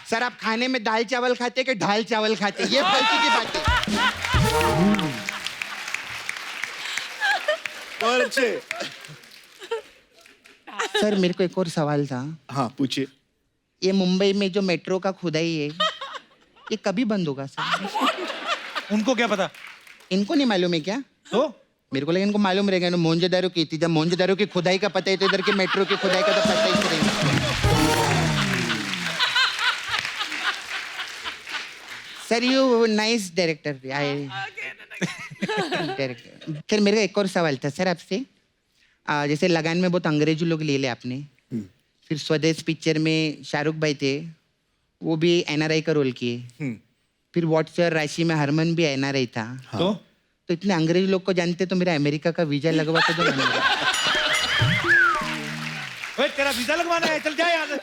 सर आप खाने में दाल चावल खाते कि ढाल चावल खाते? ये फालतू की बात है। और अच्छे। सर मेरे को एक और सवाल था। हाँ पूछिए। ये मुंबई में जो मेट्रो का खुदाई है ये कभी बंद होगा सर? उनको क्या पता? इनको नहीं मालूम है क्या? तो मेरे को लगा इनको मालूम रहेगा। मोहनजोदारो की थी, जब मोहनजोदारो की खुदाई का पता है तो इधर की मेट्रो की खुदाई का तो पता ही रहेगा। Sir you nice director I director. फिर मेरे का एक और सवाल था सर आपसे। जैसे लगान में बहुत अंग्रेजी लोग ले ले आपने, फिर स्वदेश पिक्चर में शाहरुख भाई थे, वो भी एनआरआई का रोल किए, फिर व्हाट्सएप राशि में हरमन भी एनआरआई था। तो इतने अंग्रेजी लोग को जानते तो मेरा अमेरिका का वीजा लगवा के दो। तेरा वीजा लगवाना है, चल जा यहाँ से।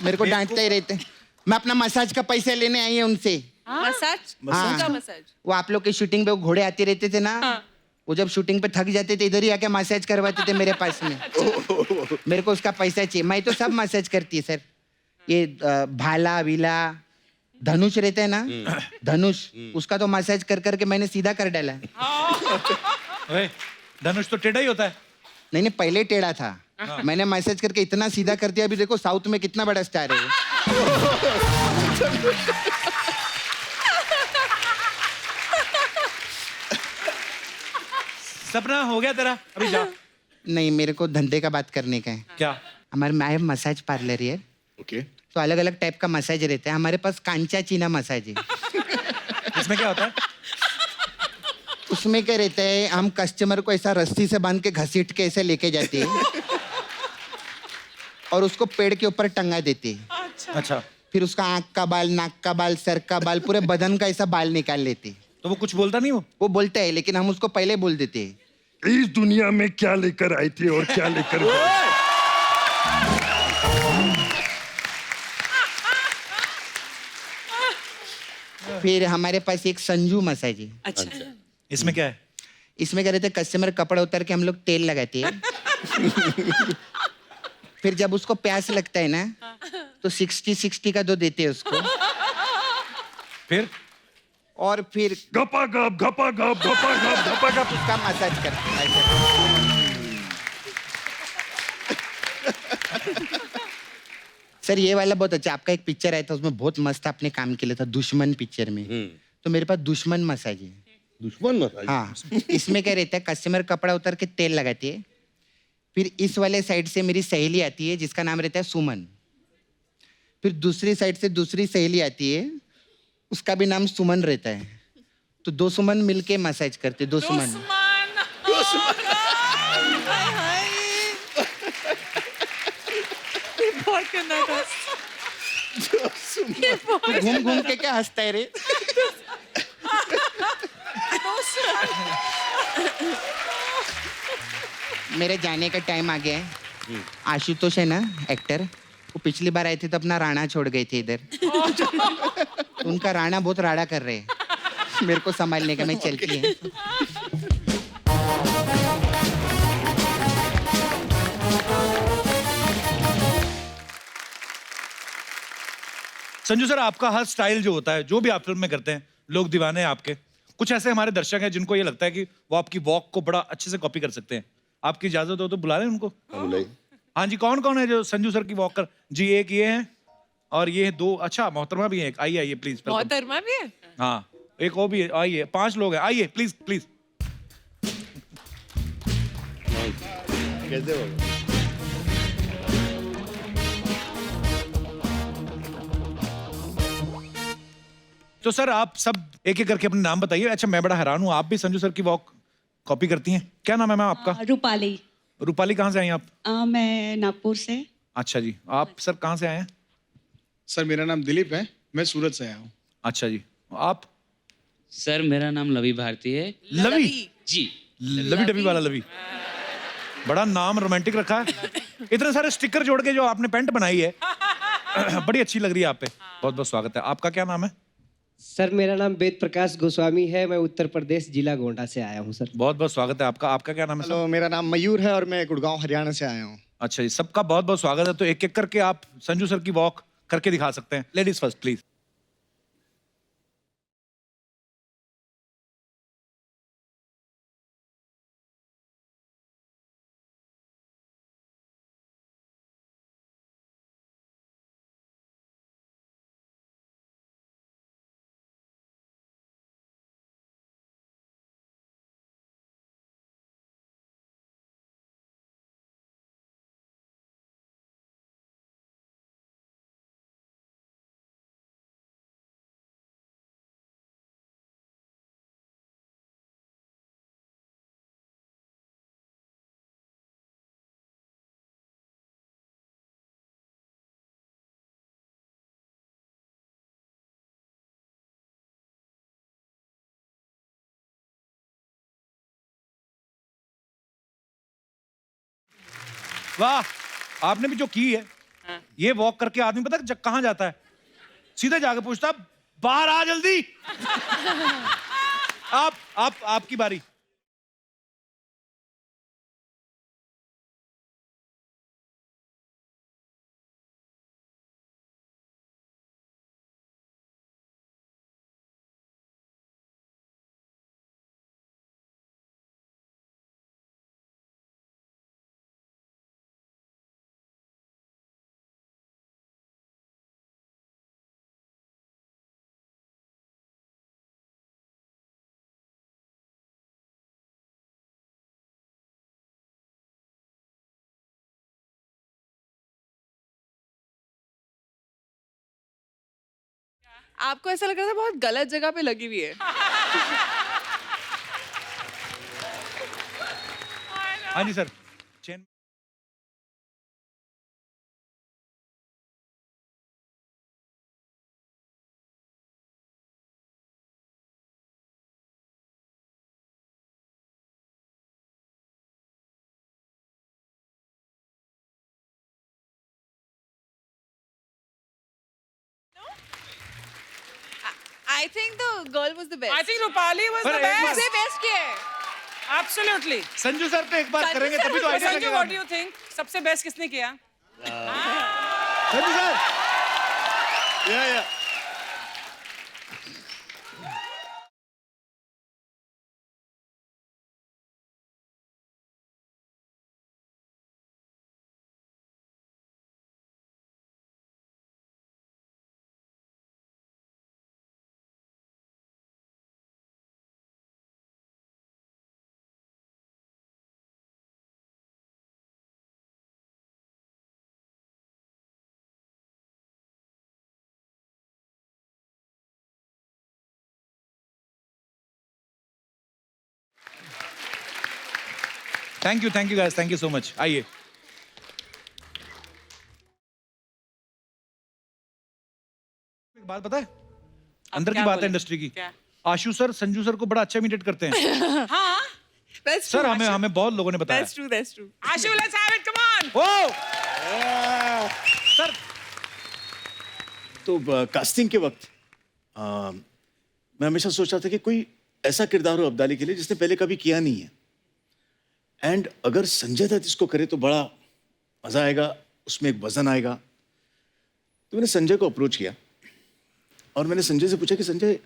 मेरे को डांटते ही रहते। मैं अपना मसाज का पैसा लेने आई है उनसे। मसाज? हाँ। का मसाज? वो आप लोग की शूटिंग पे वो घोड़े आते रहते थे ना, वो जब शूटिंग पे थक जाते थे इधर ही आके मसाज करवाते थे मेरे पास में। मेरे को उसका पैसा चाहिए। मैं तो सब मसाज करती है सर। ये भाला विला धनुष रहता है ना, धनुष, उसका तो मसाज कर करके मैंने सीधा कर डाला। धनुष तो टेढ़ा ही होता है। नहीं नहीं, पहले टेढ़ा था, मैंने मैसेज करके इतना सीधा कर दिया। अभी देखो साउथ में कितना बड़ा स्टार है सपना हो गया तेरा, अभी जा। नहीं, मेरे को धंधे का बात करने का है। क्या? हमारे में मसाज पार्लर है। ओके। तो अलग अलग टाइप का मसाज रहता है। हमारे पास कांचा चीना मसाज है। इसमें क्या होता है? उसमें क्या रहता है, हम कस्टमर को ऐसा रस्सी से बांध के घसीट के ऐसे लेके जाते हैं और उसको पेड़ के ऊपर टंगा देते हैं। अच्छा। फिर उसका आंख का बाल, नाक का बाल, सर का बाल, पूरे बदन का ऐसा बाल निकाल लेते हैं। तो वो कुछ बोलता नहीं? वो बोलता है, लेकिन हम उसको पहले बोल देते हैं इस दुनिया में क्या लेकर आई थी और क्या लेकर फिर हमारे पास एक संजू मसाज है। अच्छा। इसमें क्या है? इसमें क्या रहता है, कस्टमर कपड़ा उतार के हम लोग तेल लगाते हैं। फिर जब उसको प्यास लगता है ना, तो 60-60 का दो देते हैं उसको। फिर और फिर गपा गप उसका मसाज करते हैं। सर ये वाला बहुत अच्छा, आपका एक पिक्चर आया था उसमें बहुत मस्त आपने काम किया था, दुश्मन पिक्चर में। तो मेरे पास दुश्मन मसाज है। दुश्मन मसाज? हाँ। इसमें क्या रहता है, कस्टमर कपड़ा उतार के तेल लगाती है। फिर इस वाले साइड से मेरी सहेली आती है जिसका नाम रहता है सुमन। फिर दूसरी साइड से दूसरी सहेली आती है, उसका भी नाम सुमन रहता है। तो दो सुमन मिलके मसाज करते, दो सुमन। घूम घूम के क्या हंसता है रे? मेरे जाने का टाइम आ गया है। आशुतोष है ना एक्टर, वो पिछली बार आए थे तो अपना राणा छोड़ गए थे इधर। तो उनका राणा बहुत राड़ा कर रहे हैं, मेरे को संभालने का। मैं चलती है। संजू सर, आपका हर स्टाइल जो होता है, जो भी आप फिल्म में करते हैं, लोग दीवाने हैं आपके। कुछ ऐसे हमारे दर्शक हैं जिनको ये लगता है कि वो आपकी वॉक को बड़ा अच्छे से कॉपी कर सकते हैं। आपकी इजाजत हो तो बुला लें उनको। हाँ जी, कौन कौन है जो संजू सर की वॉक कर? जी, एक ये है और ये दो। अच्छा, मोहतरमा भी है एक। आइए आइए प्लीज। मोहतरमा भी है? हाँ, एक और भी है। आइए, 5 लोग हैं। आइए प्लीज प्लीज। कैसे होगा? तो सर आप सब एक एक करके अपने नाम बताइए। अच्छा, मैं बड़ा हैरान हूँ, आप भी संजू सर की वॉक कॉपी करती हैं। क्या नाम है मैम आपका? रूपाली। रूपाली, कहाँ से आई आप? मैं नागपुर से। अच्छा जी, आप सर कहाँ से आए हैं? सर मेरा नाम दिलीप है, मैं सूरत से आया हूँ। अच्छा जी, आप? सर मेरा नाम लवी भारती है। लवी जी, लवी डबी वाला लवी। बड़ा नाम रोमांटिक रखा है। इतने सारे स्टिकर जोड़ के जो आपने पैंट बनाई है, बड़ी अच्छी लग रही है आप पे। बहुत बहुत स्वागत है। आपका क्या नाम है? सर मेरा नाम वेद प्रकाश गोस्वामी है, मैं उत्तर प्रदेश जिला गोंडा से आया हूँ सर। बहुत बहुत स्वागत है आपका। आपका क्या नाम है? हेलो, मेरा नाम मयूर है और मैं गुड़गांव हरियाणा से आया हूँ। अच्छा जी, सबका बहुत बहुत स्वागत है। तो एक एक करके आप संजू सर की वॉक करके दिखा सकते हैं। Ladies first please. वाह, आपने भी जो की है, ये वॉक करके आदमी पता है कहाँ जाता है? सीधे जाके पूछता, बाहर आ जल्दी। आपकी बारी। आपको ऐसा लग रहा था बहुत गलत जगह पे लगी हुई है। हाँ जी sir. Chain I think the girl was the best. I think Rupali was the पर एक best. सबसे बेस्ट किया है। Absolutely. संजू सर पे एक बार संजू करेंगे सर तभी तो को- आइडिया संजू, लगेगा। what do you think? सबसे बेस्ट किसने किया? संजू सर। या thank you guys, thank you so much. आइए। एक बात पता है, अंदर की क्या बात है बोले? इंडस्ट्री की। क्या? आशु सर संजू सर को बड़ा अच्छा इमिटेट करते हैं। हाँ? That's sir true. हमें बहुत लोगों ने बताया। That's true. That's true. Ashu, let's have it. Come on. ओ सर तो कास्टिंग के वक्त मैं हमेशा सोच रहा था कि कोई ऐसा किरदार हो अब्दाली के लिए जिसने पहले कभी किया नहीं है, एंड अगर संजय दत्त इसको करे तो बड़ा मजा आएगा, उसमें एक वजन आएगा। तो मैंने संजय को अप्रोच किया और मैंने संजय से पूछा कि संजय,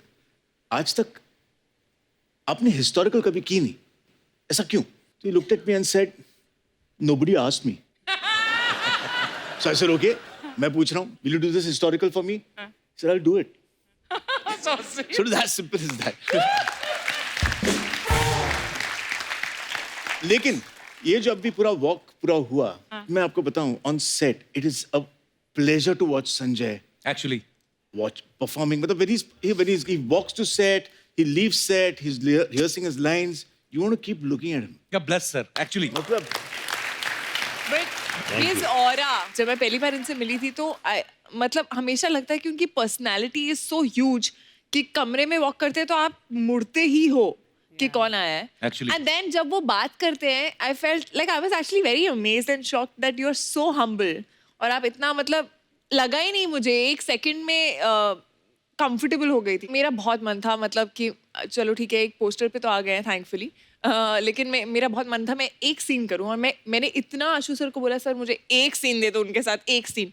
आज तक आपने हिस्टोरिकल कभी की नहीं, ऐसा क्यों? तो he looked at me and said, nobody asked me. So I said okay, मैं पूछ रहा हूँ, will you do this historical for me? Sir I will do it. So sweet. So that's simple as that. लेकिन ये जो अभी पूरा walk पूरा हुआ, मैं आपको बताऊं, on set it is a pleasure to watch Sanjay actually watch performing. But when he walks to set, he leaves set, he's rehearsing his lines. You want to keep looking at him. क्या bless sir, actually. But his aura, जब मैं पहली बार इनसे मिली थी तो मतलब हमेशा लगता है कि उनकी पर्सनालिटी इज सो ह्यूज कि कमरे में वॉक करते हैं तो आप मुड़ते ही हो कि कौन आया है। Actually. एंड देन जब वो बात करते हैं, I felt like I was actually very amazed and shocked that you are so humble. और आप इतना मतलब लगा ही नहीं मुझे, एक सेकंड में कंफर्टेबल हो गई थी। मेरा बहुत मन था मतलब कि चलो ठीक है, एक पोस्टर पे तो आ गए हैं थैंकफुली, लेकिन मेरा बहुत मन था मैं एक सीन करूं। और मैंने इतना आशु सर को बोला, सर मुझे एक सीन दे दो उनके साथ, एक सीन।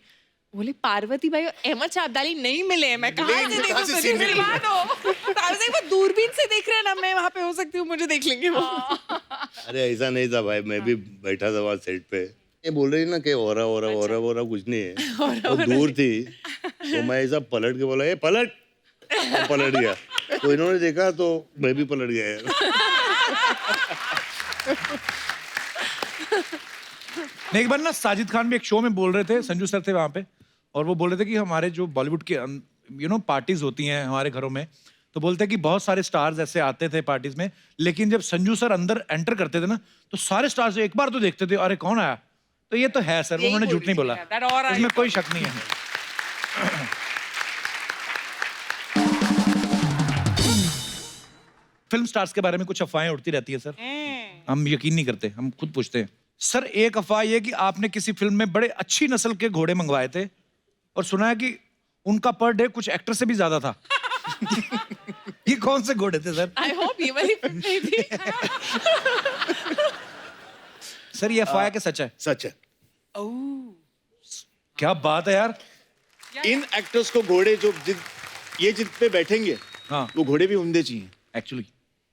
बोले पार्वती भाई और अहमद शाहब्दाली नहीं मिले हैं, मैं कहाँ से देखूं, तुझे फिल्मा दो। वो दूरबीन से देख रहे हैं ना, मैं वहाँ पे हो सकती हूँ, मुझे देख लेंगे वो। अरे ऐसा नहीं था भाई, मैं भी बैठा था वहाँ सेट पे। ये बोल रही ना कि ओरा कुछ नहीं है, वो दूर थी तो मैं ऐसा पलट के बोला, ये पलट, पलट गया तो इन्होंने देखा तो मैं भी पलट गया यार। एक बार ना साजिद खान भी एक शो में बोल रहे थे, संजू सर थे वहाँ पे, और वो बोल रहे थे कि हमारे जो बॉलीवुड के पार्टीज होती हैं हमारे घरों में, तो बोलते हैं कि बहुत सारे स्टार्स ऐसे आते थे पार्टीज में, लेकिन जब संजू सर अंदर एंटर करते थे ना तो सारे स्टार्स एक बार तो देखते थे, अरे कौन आया। तो ये तो है सर, उन्होंने झूठ नहीं बोला, इसमें कोई शक नहीं है। फिल्म स्टार्स के बारे में कुछ अफवाहें उड़ती रहती है सर, हम यकीन नहीं करते, हम खुद पूछते हैं। सर एक अफवाह ये कि आपने किसी फिल्म में बड़े अच्छी नस्ल के घोड़े मंगवाए थे और सुना है कि उनका पर डे कुछ एक्टर से भी ज्यादा था। ये कौन से घोड़े थे सर? आई होप ये वाली फिल्म नहीं थी। सर ये अफवाह है कि सच है? सच है। क्या बात है यार। इन एक्टर्स को घोड़े जो जिन पे बैठेंगे, हाँ, वो घोड़े भी उम्दे चाहिए actually.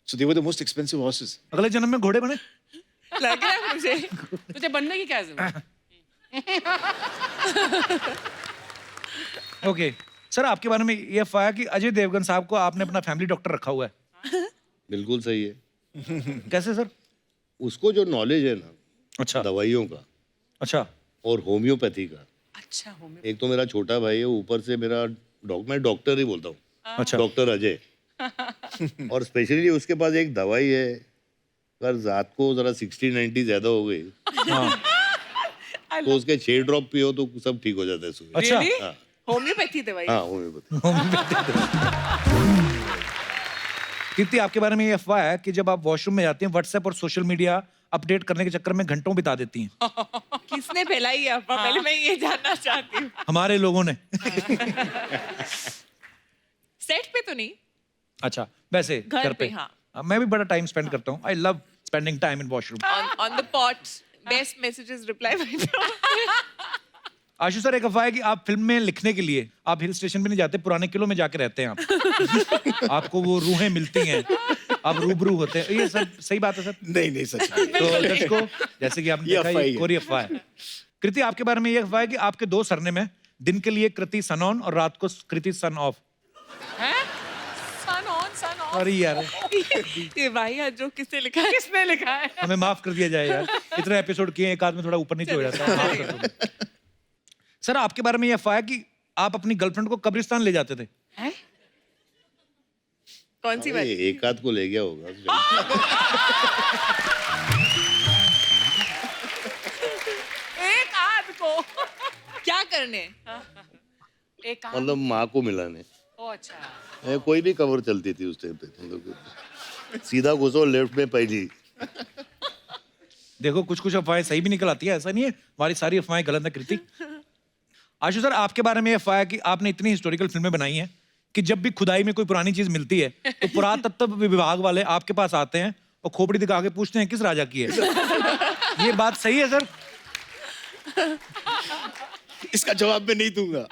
So they were the most expensive horses. अगले जन्म में घोड़े बने? लग रहा है मुझे। तुझे बनने की क्या जरूरत? ओके सर, आपके बारे में ये अफवाह है कि अजय देवगन साहब को आपने अपना फैमिली डॉक्टर रखा हुआ है। बिल्कुल सही है। कैसे सर? उसको जो नॉलेज है ना, अच्छा, दवाइयों का, अच्छा, और होम्योपैथी का। अच्छा, एक तो मेरा छोटा भाई है, ऊपर से मेरा मैं डॉक्टर ही बोलता हूँ, अच्छा, डॉक्टर अजय। और स्पेशली उसके पास एक दवाई है, अगर रात को जरा 60-90 ज्यादा हो गई तो उसके 6 ड्रॉप पियो तो सब ठीक हो जाता है सुबह। अच्छा, हाँ, होम्योपैथी दवाई। हाँ होम्योपैथी। कीर्ति आपके बारे में ये अफवाह है कि जब आप वॉशरूम में जाती हैं व्हाट्सएप और सोशल मीडिया अपडेट करने के चक्कर में घंटों बिता देती हैं। किसने फैलाई है अफवाह? पहले मैं ये जानना चाहती हूँ। हमारे लोगों ने। सेट पे तो नहीं, अच्छा, वैसे घर पे, हाँ। मैं भी बड़ा टाइम स्पेंड करता हूँ। I love spending time in washroom. On the pot, best messages reply. Ashu sir एक अफवाह है कि आप फिल्म में लिखने के लिए आप हिल स्टेशन पे नहीं जाते, पुराने किलों में जाके रहते हैं आप। आपको वो रूहें मिलती हैं, आप रूबरू होते हैं। ये सब सही बात है सर? नहीं नहीं सच है। तो दर्शकों, जैसे कि आपने देखा ये कोरी अफवाह है। कृति आपके बारे में ये अफवाह है कि आपके 2 सरनेम है, दिन के लिए कृति सन ऑन और रात को Kriti sun off. Sun on, sun off. अरे यार, ये भाई आज जो किसने लिखा है? किसने लिखा है? हमें माफ कर दिया जाए यार, इतने एपिसोड किए, एक आदमी थोड़ा ऊपर नीचे हो जाता है, माफ कर दो। सर आपके बारे में ये अफवाह है कि आप अपनी गर्लफ्रेंड को कब्रिस्तान ले जाते थे। हैं? कौन सी बात? एक आध को ले गया होगा। एक आध को क्या करने? एक आध मतलब माँ को मिलाने। ओ अच्छा। कोई भी कवर चलती थी उस टाइम पे, मतलब सीधा घुसो लेफ्ट में पहली। देखो कुछ कुछ अफवाहें सही भी निकल आती है, ऐसा नहीं है हमारी सारी अफवाहें गलत है। कृति, आशु सर आपके बारे में ये अफवाह है कि आपने इतनी हिस्टोरिकल फिल्में बनाई हैं कि जब भी खुदाई में कोई पुरानी चीज मिलती है तो पुरातत्व विभाग वाले आपके पास आते हैं और खोपड़ी दिखा के पूछते हैं किस राजा की है। ये बात सही है सर? इसका जवाब मैं नहीं दूंगा।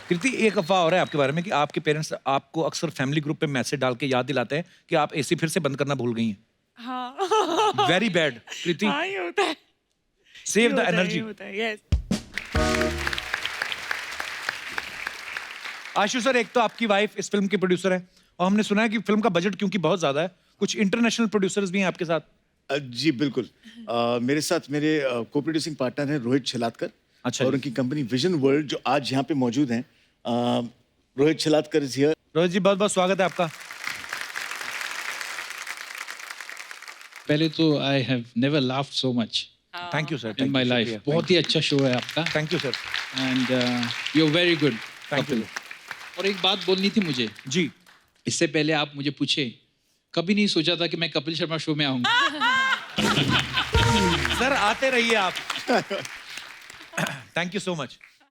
कृति एक अफवाह और है आपके बारे में कि आपके पेरेंट्स आपको अक्सर फैमिली ग्रुप पे मैसेज डाल के याद दिलाते हैं कि आप एसी फिर से बंद करना भूल गई हैं। हाँ। वेरी बैड कृति। हाँ ये होता है। Save the energy. Yes. Ashu sir एक तो आपकी वाइफ इस फिल्म की प्रोड्यूसर है और हमने सुना है कि फिल्म का बजट क्योंकि बहुत ज्यादा है, कुछ इंटरनेशनल प्रोड्यूसर्स भी हैं आपके साथ। जी बिल्कुल। मेरे साथ मेरे को प्रोड्यूसिंग पार्टनर हैं रोहित छलातकर। अच्छा, और उनकी कंपनी विजन वर्ल्ड जो आज यहाँ पे मौजूद हैं। Rohit Chalatkar is here. रोहित जी बहुत बहुत स्वागत है आपका। पहले तो I have never laughed so much thank you sir in my life. बहुत ही अच्छा शो है आपका। Thank you sir. And you are very good. Thank you. और एक बात बोलनी थी मुझे जी। इससे पहले आप मुझे पूछे, कभी नहीं सोचा था कि मैं कपिल शर्मा शो में आऊंगा। सर आते रहिए आप। Thank you so much.